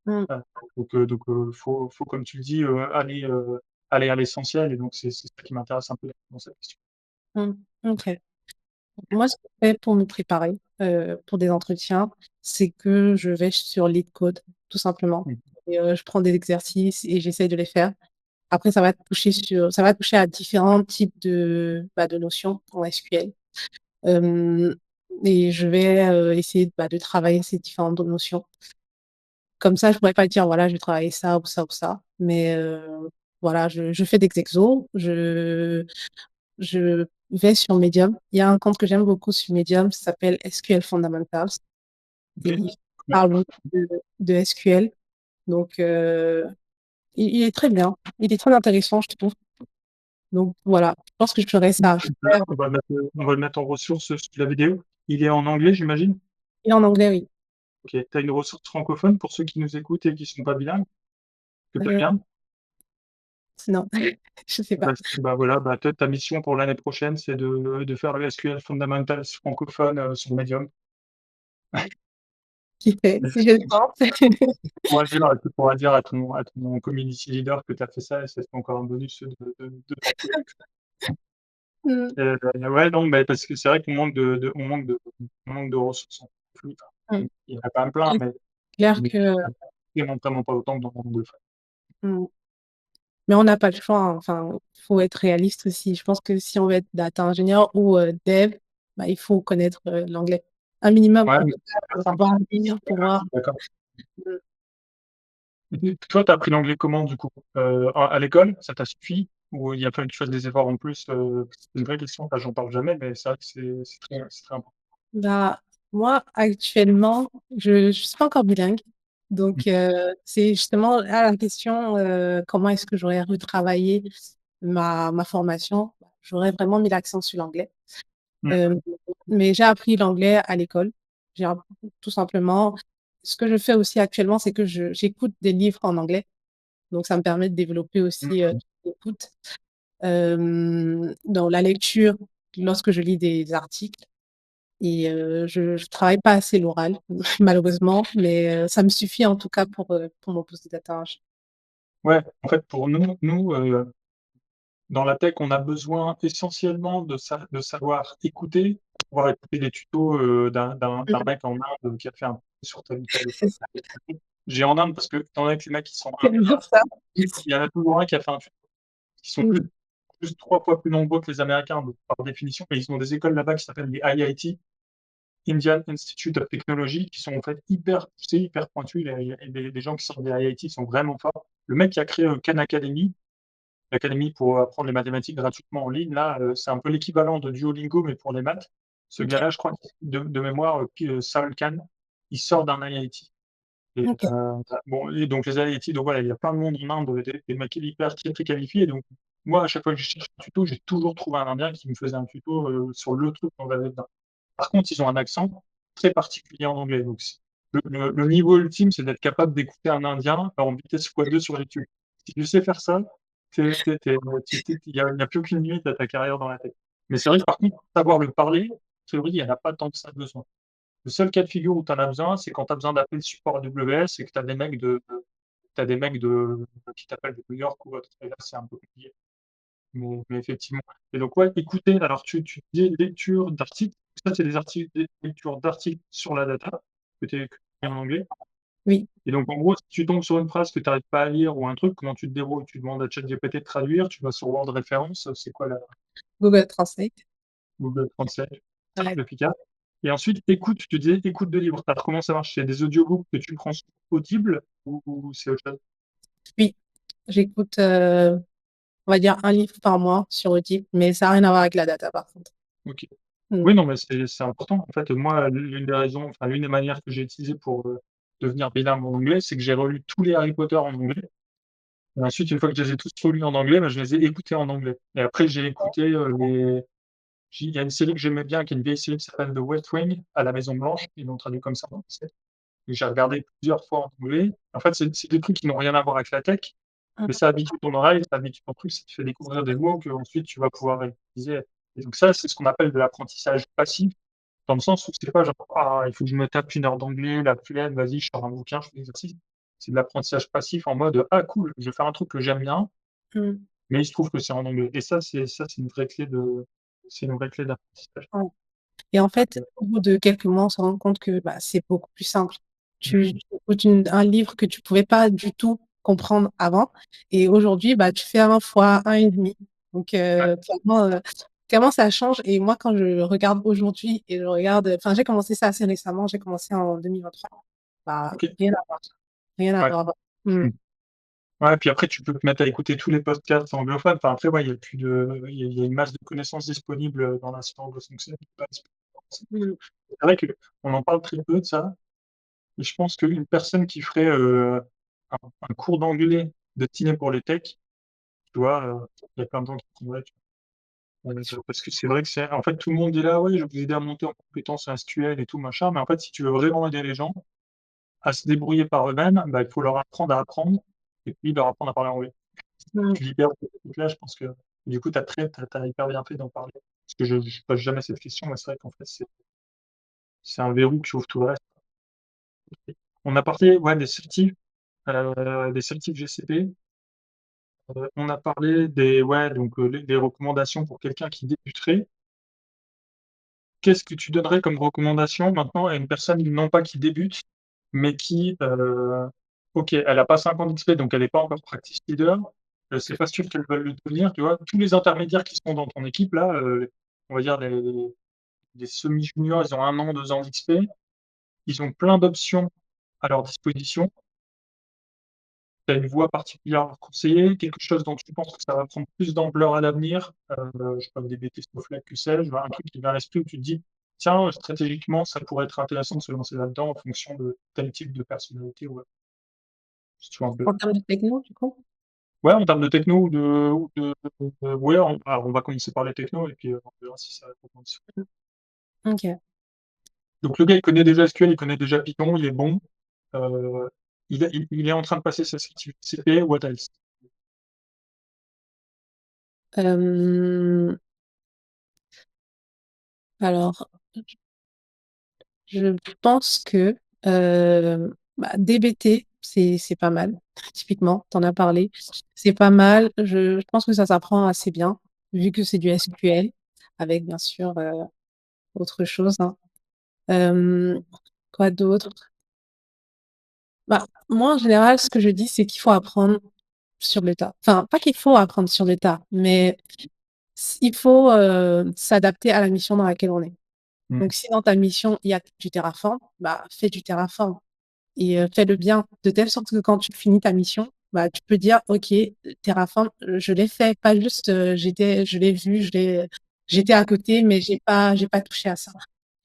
mmh, Faut comme tu le dis, aller à l'essentiel et donc c'est ça qui m'intéresse un peu dans cette question. mmh, OK. Moi, ce que je fais pour me préparer, pour des entretiens, c'est que je vais sur LeetCode, tout simplement Mmh. et je prends des exercices et j'essaie de les faire. Après, ça va toucher à différents types de notions en SQL. Hem et je vais, essayer, bah, de travailler ces différentes notions. Comme ça, je pourrais pas dire: «Voilà, je vais travailler ça ou ça ou ça», mais voilà, je fais des exos, je vais sur Medium. Il y a un compte que j'aime beaucoup sur Medium, ça s'appelle SQL Fundamentals et OK. il Ouais. parle beaucoup de SQL. Donc il est très bien. Il est très intéressant, je trouve. Donc voilà, je pense que je ferais ça. Je ferais On va le mettre en ressource, la vidéo. Il est en anglais, j'imagine? et en anglais, oui. OK. Tu as une ressource francophone pour ceux qui nous écoutent et qui sont pas bilingues, que tu aimes Heu, bien? non, je sais pas. Voilà, toi ta mission pour l'année prochaine, c'est de faire le SQL Fundamentals francophone, sur Medium. Qui fait si je le tente. Tu pourras dire à ton community leader que tu as fait ça et ça c'est encore un bonus de ton côté. Mmh, Ouais, non, mais parce que c'est vrai qu'on manque de ressources en flux. mmh. Il y en a quand même plein, C'est mais clair mais que vraiment, vraiment pas autant que dans le monde de le faire. mmh, mais on n'a pas le choix, hein. Enfin, il faut être réaliste aussi. Je pense que si on veut être data ingénieur ou dev, bah, il faut connaître, l'anglais. Un minimum Ouais, en mais tout cas, c'est pas pour simple. pouvoir lire, pouvoir D'accord. mmh. Et toi, tu as appris l'anglais comment du coup? À l'école, ça t'a suffi? Ou il a fallu que tu fasses des efforts en plus? C'est une vraie question, ça j'en parle jamais, mais c'est vrai que c'est très important. Bah, moi, actuellement, je suis pas encore bilingue, Mmh. donc c'est justement là la question, comment est-ce que j'aurais retravaillé ma formation? J'aurais vraiment mis l'accent sur l'anglais. Mmh. Hem, mais j'ai appris l'anglais à l'école. J'ai app Tout simplement. Ce que je fais aussi actuellement, c'est que j'écoute des livres en anglais, donc ça me permet de développer aussi, Mmh. l'écoute. Dans la lecture, lorsque je lis des articles et je travaille pas assez l'oral malheureusement, mais ça me suffit en tout cas pour mon poste de data ingé. Ouais, en fait, pour nous, dans la tech, on a besoin essentiellement de savoir écouter, pouvoir écouter des tutos, d'un Mmh. mec en Inde qui a fait un sur tel ou tel C'est ça, j'ai en Inde parce que étant donné que les mecs, ils sont c'est indiens, bien ça. il y en a toujours un qui a fait un tuto qui sont Mmh. plus 3 fois plus nombreux que les Américains, donc, par définition, et ils ont des écoles là-bas qui s'appellent les IIT, Indian Institute of Technology, qui sont en fait hyper poussés, hyper pointus. Les gens qui sortent des IIT sont vraiment forts. Le mec qui a créé Khan Academy, l'académie pour apprendre les mathématiques gratuitement en ligne, là, c'est un peu l'équivalent de Duolingo, mais pour les maths. Ce OK, gars-là, je crois, de mémoire, Sal Khan, il sort d'un IIT. Et, OK. bon, et donc les IIT, donc voilà, il y a plein de monde en Inde, des mecs hyper très, très qualifiés. Donc, moi, à chaque fois que je cherche un tuto, j'ai toujours trouvé un Indien qui me faisait un tuto sur le truc qu'on avait dedans. Par contre, ils ont un accent très particulier en anglais. Donc, le niveau ultime, c'est d'être capable d'écouter un Indien en vitesse x2 sur YouTube. Si tu sais faire ça, il n'y a plus aucune limite à ta carrière dans la tech. Mais c'est vrai que par contre, savoir le parler, en théorie, il n'y en a pas tant que ça besoin. Le seul cas de figure où tu en as besoin, c'est quand tu as besoin d'appeler le support AWS et que tu as des mecs qui t'appellent de New York ou autre. Et là, c'est un peu compliqué. Mais effectivement. Et donc, ouais, écoutez, alors tu dis lecture d'articles. Ça, c'est des articles, des lectures d'articles sur la data que tu es en anglais. Oui, Et donc, en gros, si tu tombes sur une phrase que tu n'arrives pas à lire ou un truc, comment tu te débrouilles? Tu demandes à ChatGPT de traduire, tu vas sur Word Référence, c'est quoi la Google Translate. Google Translate, Ouais. le Picard. Et ensuite, écoute, tu disais écoute de livres. Alors, comment ça marche? C'est des audiobooks que tu prends sur Audible ou c'est autre chose? Oui, j'écoute, on va dire un livre par mois sur Audible, mais ça n'a rien à voir avec la data par contre. Ok. Mmh. Oui, non, mais c'est important. En fait, moi, l'une des raisons, enfin, l'une des manières que j'ai utilisées pour devenir bilingue en anglais, c'est que j'ai relu tous les Harry Potter en anglais. Et ensuite, une fois que je les ai tous relus en anglais, ben, je les ai écoutés en anglais. Et après, j'ai écouté il y a une série que j'aimais bien, qui est une vieille série qui s'appelle The West Wing, à la Maison Blanche. Ils l'ont traduit comme ça en français. Et j'ai regardé plusieurs fois en anglais. En fait, c'est des trucs qui n'ont rien à voir avec la tech, mais ça habitue ton oreille, ça habitue ton truc, ça te fait découvrir des mots que ensuite tu vas pouvoir utiliser. Et donc ça, c'est ce qu'on appelle de l'apprentissage passif, dans le sens où c'est pas genre, ah, il faut que je me tape 1 heure d'anglais, la flemme, vas-y, je sors un bouquin, je fais l'exercice. C'est de l'apprentissage passif en mode, ah cool, je vais faire un truc que j'aime bien, Mmh. mais il se trouve que c'est en anglais. Et ça, c'est une vraie clé c'est une vraie clé d'apprentissage. Ouais. Et en fait, au bout de quelques mois, on se rend compte que bah, c'est beaucoup plus simple. Tu écoutes un livre que tu pouvais pas du tout comprendre avant, et aujourd'hui, bah, tu fais un fois un et demi. Donc, clairement, ça change. Et moi, quand je regarde aujourd'hui et je regarde, enfin, j'ai commencé ça assez récemment, j'ai commencé en 2023. Bah, Ok. rien à voir. Rien à Ouais. voir. Mm. Ouais, puis après, tu peux te mettre à écouter tous les podcasts anglophones. Enfin, après, ouais, il y a plus il y a une masse de connaissances disponibles dans la sphère anglo-saxonne. Mm. C'est vrai qu'on en parle très peu de ça. Et je pense qu'une personne qui ferait un cours d'anglais destiné pour les techs, tu vois, il y a plein de gens qui prendraient. Parce que c'est vrai que en fait, tout le monde dit là, ouais, je vais vous aider à monter en compétences SQL et tout, machin. Mais en fait, si tu veux vraiment aider les gens à se débrouiller par eux-mêmes, bah, il faut leur apprendre à apprendre et puis leur apprendre à parler anglais. Mm. Tu libères ce truc-là, je pense que du coup, t'as hyper bien fait d'en parler. Parce que je ne pose jamais cette question, mais c'est vrai qu'en fait, c'est un verrou qui ouvre tout le reste. On a parlé ouais, des certifs GCP. On a parlé ouais, donc, des recommandations pour quelqu'un qui débuterait. Qu'est-ce que tu donnerais comme recommandation maintenant à une personne, non pas qui débute, mais qui, ok, elle n'a pas 5 ans d'XP, donc elle n'est pas encore practice leader. C'est pas sûr qu'elle veuille le devenir, tu vois. Tous les intermédiaires qui sont dans ton équipe, là, on va dire les semi-juniors, ils ont 1 an, 2 ans d'XP. Ils ont plein d'options à leur disposition. Tu as une voie particulière à leur conseiller, quelque chose dont tu penses que ça va prendre plus d'ampleur à l'avenir, je sais pas, des BT Snowflake, que sais-je, un truc qui vient à l'esprit où tu te dis, tiens, stratégiquement, ça pourrait être intéressant de se lancer là-dedans en fonction de tel type de personnalité, ouais. Si tu vois un peu. En termes de techno, du coup. Ouais, en termes de techno ouais, alors, on va commencer par les technos et puis on verra si ça répond. Ok. Donc le gars, il connaît déjà SQL, il connaît déjà Python, il est bon. Euh, il est en train de passer sa certificat CP, what else? Euh, alors, je pense que bah, DBT, c'est pas mal. Typiquement, tu en as parlé. C'est pas mal. Je pense que ça s'apprend assez bien, vu que c'est du SQL, avec bien sûr autre chose, hein. Euh, quoi d'autre? Bah, moi, en général, ce que je dis, c'est qu'il faut apprendre sur le tas. Enfin, pas qu'il faut apprendre sur le tas, mais il faut s'adapter à la mission dans laquelle on est. Mm. Donc, si dans ta mission, il y a du Terraform, bah, fais du Terraform et fais-le bien, de telle sorte que quand tu finis ta mission, bah, tu peux dire, OK, Terraform, je l'ai fait, pas juste je l'ai vu, j'étais à côté, mais j'ai pas touché à ça.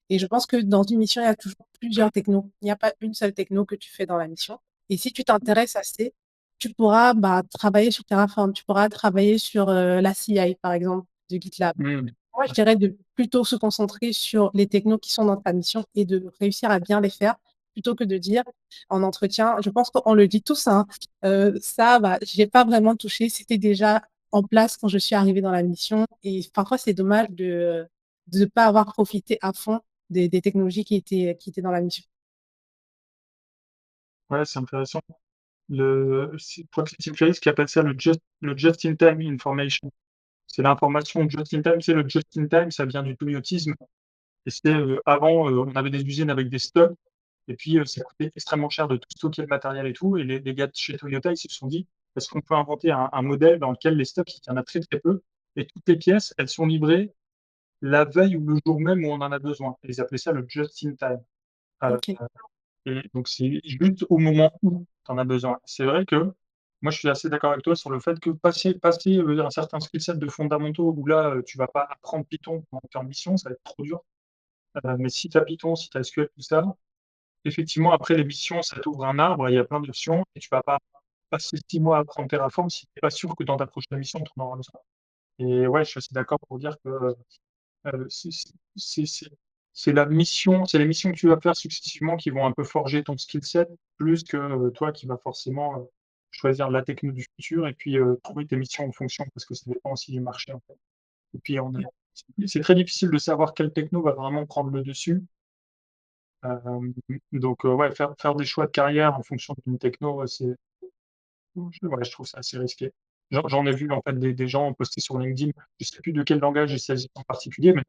Et je pense que dans une mission, il y a toujours plusieurs technos. Il n'y a pas une seule techno que tu fais dans la mission. Et si tu t'intéresses assez, tu pourras bah, travailler sur Terraform, tu pourras travailler sur la CI, par exemple, de GitLab. Mm. Moi, je dirais de plutôt se concentrer sur les technos qui sont dans ta mission et de réussir à bien les faire plutôt que de dire en entretien, je pense qu'on le dit tous, hein, ça, bah, j'ai pas vraiment touché, c'était déjà en place quand je suis arrivée dans la mission et parfois c'est dommage de ne pas avoir profité à fond des technologies qui étaient dans la mission. Ouais, c'est intéressant. Je crois que c'est Tim Ferriss qui appelle ça le just-in-time information. C'est l'information just-in-time. C'est le just-in-time, ça vient du toyotisme. Et c'est avant, on avait des usines avec des stocks, et puis ça coûtait extrêmement cher de tout stocker le matériel et tout. Et les gars de chez Toyota, ils se sont dit, est-ce qu'on peut inventer un modèle dans lequel les stocks, il y en a très très peu, et toutes les pièces, elles sont livrées la veille ou le jour même où on en a besoin. Et ils appelaient ça le just-in-time. Euh, Ok, et donc c'est juste au moment où tu en as besoin. C'est vrai que moi, je suis assez d'accord avec toi sur le fait que passer un certain skill set de fondamentaux où là, tu vas pas apprendre Python pendant que tu es en mission, ça va être trop dur. Mais si tu as Python, si tu as SQL, tout ça, effectivement, après les missions, ça t'ouvre un arbre, il y a plein d'options, et tu vas pas passer 6 mois à apprendre Terraform si tu n'es pas sûr que dans ta prochaine mission, tu en auras besoin. Et ouais, je suis assez d'accord pour dire que c'est c'est- c'est- c'est la mission, c'est les missions que tu vas faire successivement qui vont un peu forger ton skill set, plus que toi qui vas forcément choisir la techno du futur et puis trouver tes missions en fonction, parce que ça dépend aussi du marché, en fait. Et puis c'est très difficile de savoir quelle techno va vraiment prendre le dessus. Donc ouais, faire des choix de carrière en fonction d'une techno, ouais, je trouve ça assez risqué. J'en ai vu en fait des gens poster sur LinkedIn, je sais plus de quel langage il s'agit en particulier, mais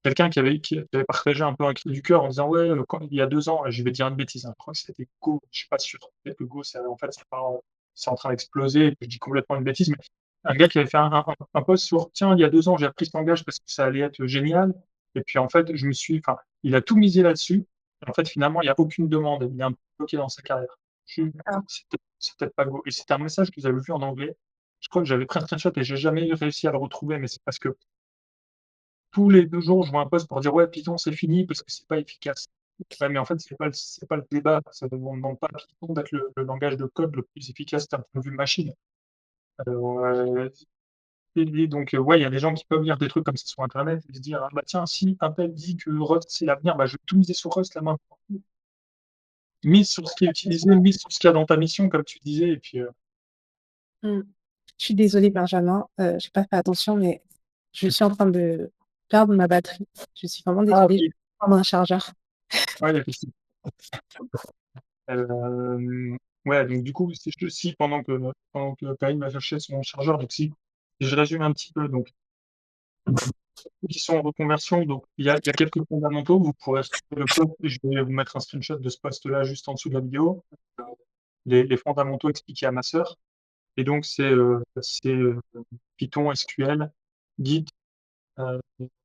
quelqu'un qui avait partagé un peu un cri du cœur en disant ouais, il y a 2 ans, je vais dire une bêtise, hein, je crois que c'était Go, je suis pas sûr. Peut-être que Go, en fait, c'est en train d'exploser. Je dis complètement une bêtise, mais un gars qui avait fait un post sur tiens, il y a 2 ans, j'ai appris ce langage parce que ça allait être génial. Et puis en fait, enfin, il a tout misé là-dessus. Et en fait, finalement, il n'y a aucune demande. Il est un peu bloqué dans sa carrière. ah, C'est peut-être pas Go. Et c'était un message que j'avais vu en anglais. Je crois que j'avais pris un screenshot et j'ai jamais réussi à le retrouver, mais c'est parce que tous les 2 jours, je vois un post pour dire ouais, Python c'est fini parce que c'est pas efficace. Ouais, mais en fait, c'est pas le débat. On ne demande pas à Python d'être le langage de code le plus efficace d'un point de vue machine. Euh, et donc, ouais, il y a des gens qui peuvent lire des trucs comme ça sur Internet et se dire ah, bah tiens, si Intel dit que Rust c'est l'avenir, bah je vais tout miser sur Rust la main. Mise sur ce qui est utilisé, mise sur ce qu'il y a dans ta mission, comme tu disais, et puis hmm. Je suis désolée, Benjamin, j'ai pas fait attention, mais je suis en train de perdre ma batterie. Je suis vraiment ah désolée, je vais oui, prendre un chargeur. ouais, il y a possible. Euh, ouais, donc du coup, si pendant que Karim va chercher son chargeur, donc si je résume un petit peu, donc ceux qui sont en reconversion, donc il y a quelques fondamentaux, vous pourrez retrouver le post, je vais vous mettre un screenshot de ce post-là juste en dessous de la vidéo, les fondamentaux expliqués à ma sœur, et donc c'est Python, SQL, Git, euh,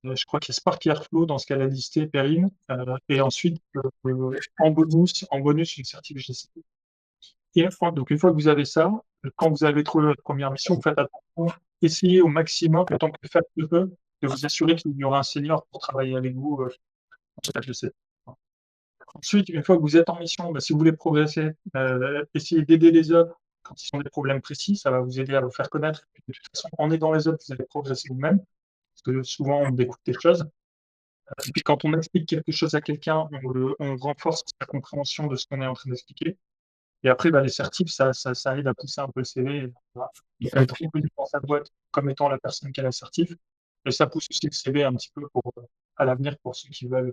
je crois qu'il y a Spark Airflow dans ce qu'elle a listé, Perrine, et ensuite en bonus une certif GCP. Et une fois que vous avez ça, quand vous avez trouvé votre première mission, vous faites attention, essayez au maximum, autant que faire se peut, de vous assurer qu'il y aura un senior pour travailler avec vous en tâche de cette. Ensuite, une fois que vous êtes en mission, bah, si vous voulez progresser, essayez d'aider les autres quand ils ont des problèmes précis, ça va vous aider à vous faire connaître. Et puis, de toute façon, en aidant les autres, vous allez progresser vous-même, parce que souvent on découvre des choses. Et puis quand on explique quelque chose à quelqu'un, on renforce sa compréhension de ce qu'on est en train d'expliquer. Et après, bah, les certifs, ça aide à pousser un peu le CV, voilà, à être reconnu dans sa boîte comme étant la personne qui a l'assertif. Et ça pousse aussi le CV un petit peu à l'avenir pour ceux qui veulent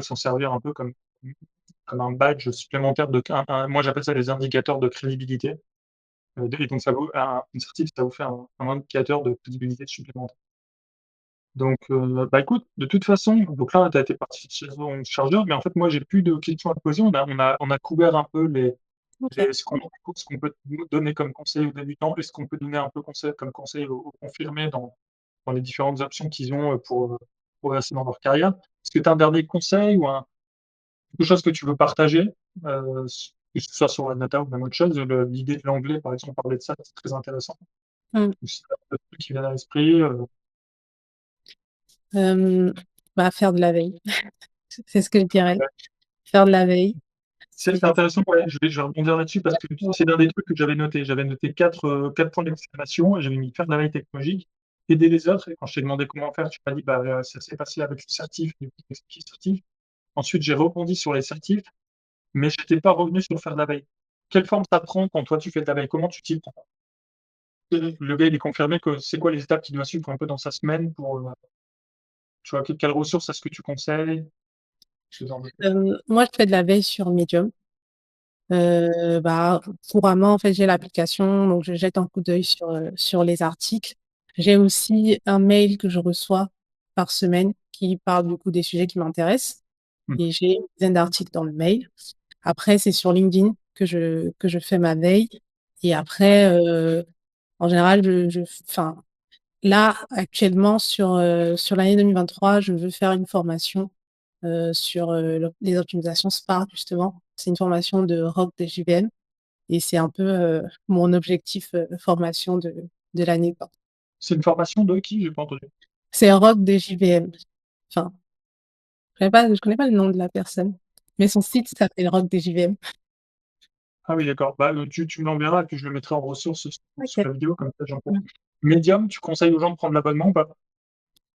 s'en servir un peu comme un badge supplémentaire moi j'appelle ça les indicateurs de crédibilité. Et donc une certif, ça vous fait un indicateur de crédibilité supplémentaire. Donc, bah écoute, de toute façon, donc là, tu as été parti chez ton chargeur, mais en fait, moi, j'ai plus de questions à te poser. On a couvert un peu OK. Ce qu'on peut nous donner comme conseil aux débutants et ce qu'on peut donner un peu comme conseil aux confirmés dans les différentes options qu'ils ont pour progresser dans leur carrière. Est-ce que tu as un dernier conseil ou quelque chose que tu veux partager, que ce soit sur la data ou même autre chose? L'idée de l'anglais, par exemple, parler de ça, c'est très intéressant. Mmh. Ou si tu as d'autres trucs qui viennent à l'esprit, Hem, Bah, faire de la veille. C'est ce que je dirais. Faire de la veille, c'est c'est intéressant, ouais, je vais rebondir là-dessus parce que c'est l'un des trucs que j'avais noté. J'avais noté 4 points d'exclamation et j'avais mis faire de la veille technologique, aider les autres et quand je t'ai demandé comment faire, tu m'as dit: «Bah, ça s'est passé avec le certif, du coup, tu m'expliques certif». Ensuite, j'ai rebondi sur les certifs, mais j'étais pas revenu sur faire de la veille. Quelle forme ça prend quand toi tu fais de la veille? Comment tu t'y prends? Le gars, il est confirmé que c'est quoi les étapes qu'il doit suivre un peu dans sa semaine pour, tu vois, quelles ressources est-ce que tu conseilles? Ce genre de choses. moi, je fais de la veille sur Medium. Bah, couramment, en fait, j'ai l'application, donc je jette un coup d'œil sur les articles. J'ai aussi un mail que je reçois par semaine qui parle du coup des sujets qui m'intéressent Mmh. et j'ai une dizaine d'articles dans le mail. Après, c'est sur LinkedIn que je fais ma veille et après, en général, enfin, là, actuellement, sur l'année 2023, je veux faire une formation sur les optimisations Spark, justement. C'est une formation de Rock de JVM et c'est un peu mon objectif formation de l'année, quoi. C'est une formation de qui? J'ai pas entendu. C'est Rock de JVM. Enfin, je connais pas le nom de la personne, mais son site s'appelle Rock de JVM. Ah oui, d'accord. Bah, tu me l'enverras et puis je le mettrai en ressources sous Ok. la vidéo, comme ça j'en profite. Mm. Medium, tu conseilles aux gens de prendre l'abonnement ou pas?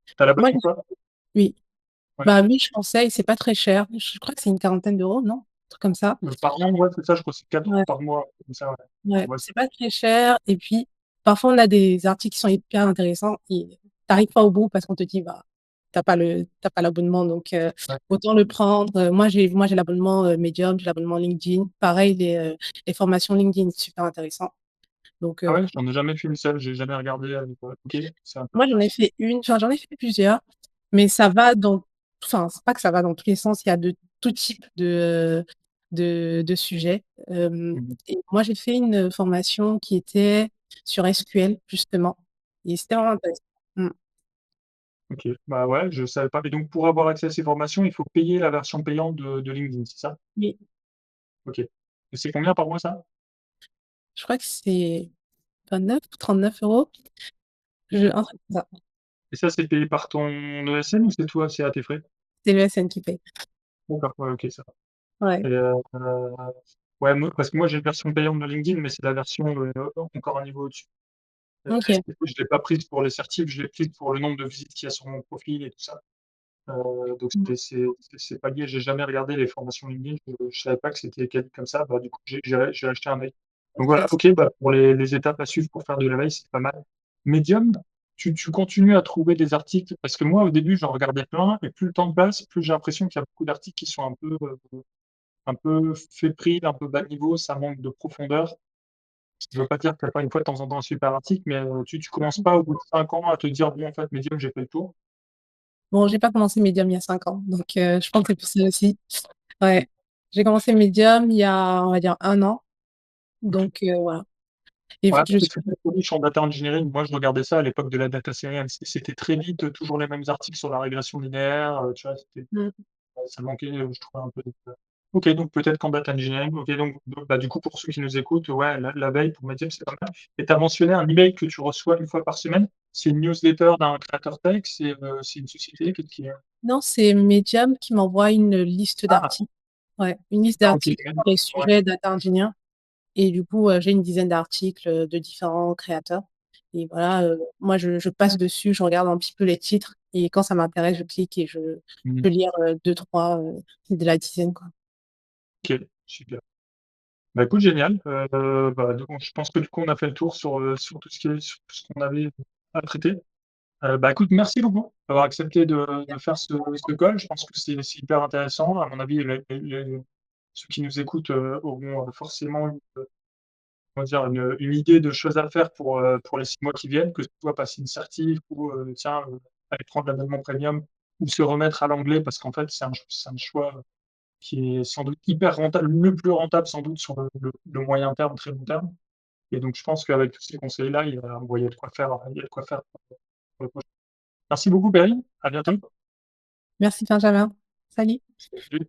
Tu as Moi, l'abonnement toi? oui. Ouais. Bah oui, je conseille, c'est pas très cher. Je crois que c'est une quarantaine d'euros, non? Un truc comme ça. Par an, ouais, c'est ça, je crois que c'est 4 € Ouais. par mois, comme ça, ouais. Ouais, Ouais, c'est pas très cher. Et puis, parfois, on a des articles qui sont hyper intéressants et t'arrives pas au bout parce qu'on te dit, bah, t'as pas l'abonnement, donc ouais. autant le prendre. Moi, j'ai l'abonnement Medium, j'ai l'abonnement LinkedIn. Pareil, les formations LinkedIn, super intéressant. Donc, Ah ouais, j'en ai jamais fait une seule, j'ai jamais regardé, OK, c'est moi, j'en ai intéressant. fait une, enfin, j'en ai fait plusieurs, mais ça va dans, enfin, c'est pas que ça va dans tous les sens. Il y a de tout type de sujets. Mmh. Et moi, j'ai fait une formation qui était sur SQL, justement. Et c'était vraiment intéressant. Mm. OK. Bah, ouais, je savais pas et donc pour avoir accès à ces formations, il faut payer la version payante de LinkedIn, c'est ça? Oui, OK. Et c'est combien par mois ça? je crois que c'est 29 ou 39 €. Un truc comme ça. Et ça, c'est payé par ton ESN ou c'est toi, c'est à tes frais? C'est le SN qui paye. D'accord, ouais, OK, ça va. Ouais. Et ouais, moi parce que moi j'ai une version payante de LinkedIn, mais c'est la version, encore un niveau au-dessus. Ok. Je l'ai pas prise pour les certifs, je l'ai prise pour le nombre de visites qu'il y a sur mon profil et tout ça. Donc Mm. c'est pas lié, j'ai jamais regardé les formations LinkedIn, je savais pas que c'était quali comme ça, bah, du coup, j'ai acheté un mail. Donc voilà, Ok. OK, bah, pour les étapes à suivre pour faire de la veille, c'est pas mal. Medium, tu continues à trouver des articles? Parce que moi, au début, j'en regardais plein et plus le temps passe, plus j'ai l'impression qu'il y a beaucoup d'articles qui sont un peu fébriles, un peu bas niveau, ça manque de profondeur. Je veux pas dire qu'il y a pas une fois de temps en temps un super article, mais tu commences pas au bout de 5 ans à te dire: «Bon, en fait, Medium, j'ai fait le tour». Bon, j'ai pas commencé Medium il y a 5 ans, donc je pense que c'est pour ça aussi. Ouais. J'ai commencé Medium il y a, on va dire, un an. OK. Donc, voilà. Et Ouais, je c'est suis très riche en data engineering. Moi, je regardais ça à l'époque de la data science. C'était très vite, toujours les mêmes articles sur la régression linéaire, tu vois? mmh, Ça manquait, je trouvais un peu de OK, donc peut-être qu'en data engineering, OK, donc bah, du coup, pour ceux qui nous écoutent, ouais, la veille pour Medium, c'est pas mal et tu as mentionné un email que tu reçois une fois par semaine. C'est une newsletter d'un créateur tech? C'est une société? Qu'est-ce qui est? non, c'est Medium qui m'envoie une liste Ah! d'articles. Ouais, une liste Ah OK, d'articles sur les ouais. sujets data engineer et du coup, j'ai une dizaine d'articles, de différents créateurs et voilà, moi je passe dessus, je regarde un petit peu les titres et quand ça m'intéresse, je clique et je Mmh. peux lire, 2-3, de la dizaine, quoi. OK, super. Bah, écoute, génial. Bah, donc je pense que du coup, on a fait le tour sur tout ce qui est sur tout ce qu'on avait à traiter. Bah, écoute, merci beaucoup d'avoir accepté de faire ce call. Je pense que c'est hyper intéressant. À mon avis, les ceux qui nous écoutent, auront, forcément comment dire? Une idée de choses à faire pour les 6 mois qui viennent, que ce soit passer une certif ou, tiens, aller prendre l'abonnement premium ou se remettre à l'anglais parce qu'en fait, c'est un choix qui est sans doute hyper rentable, le plus rentable sans doute sur le moyen terme, très long terme. Et donc, je pense qu'avec tous ces conseils-là, il y a de quoi faire, il y a de quoi faire pour le prochain. Merci beaucoup, Perrine. À bientôt. Merci Benjamin. Salut. Salut.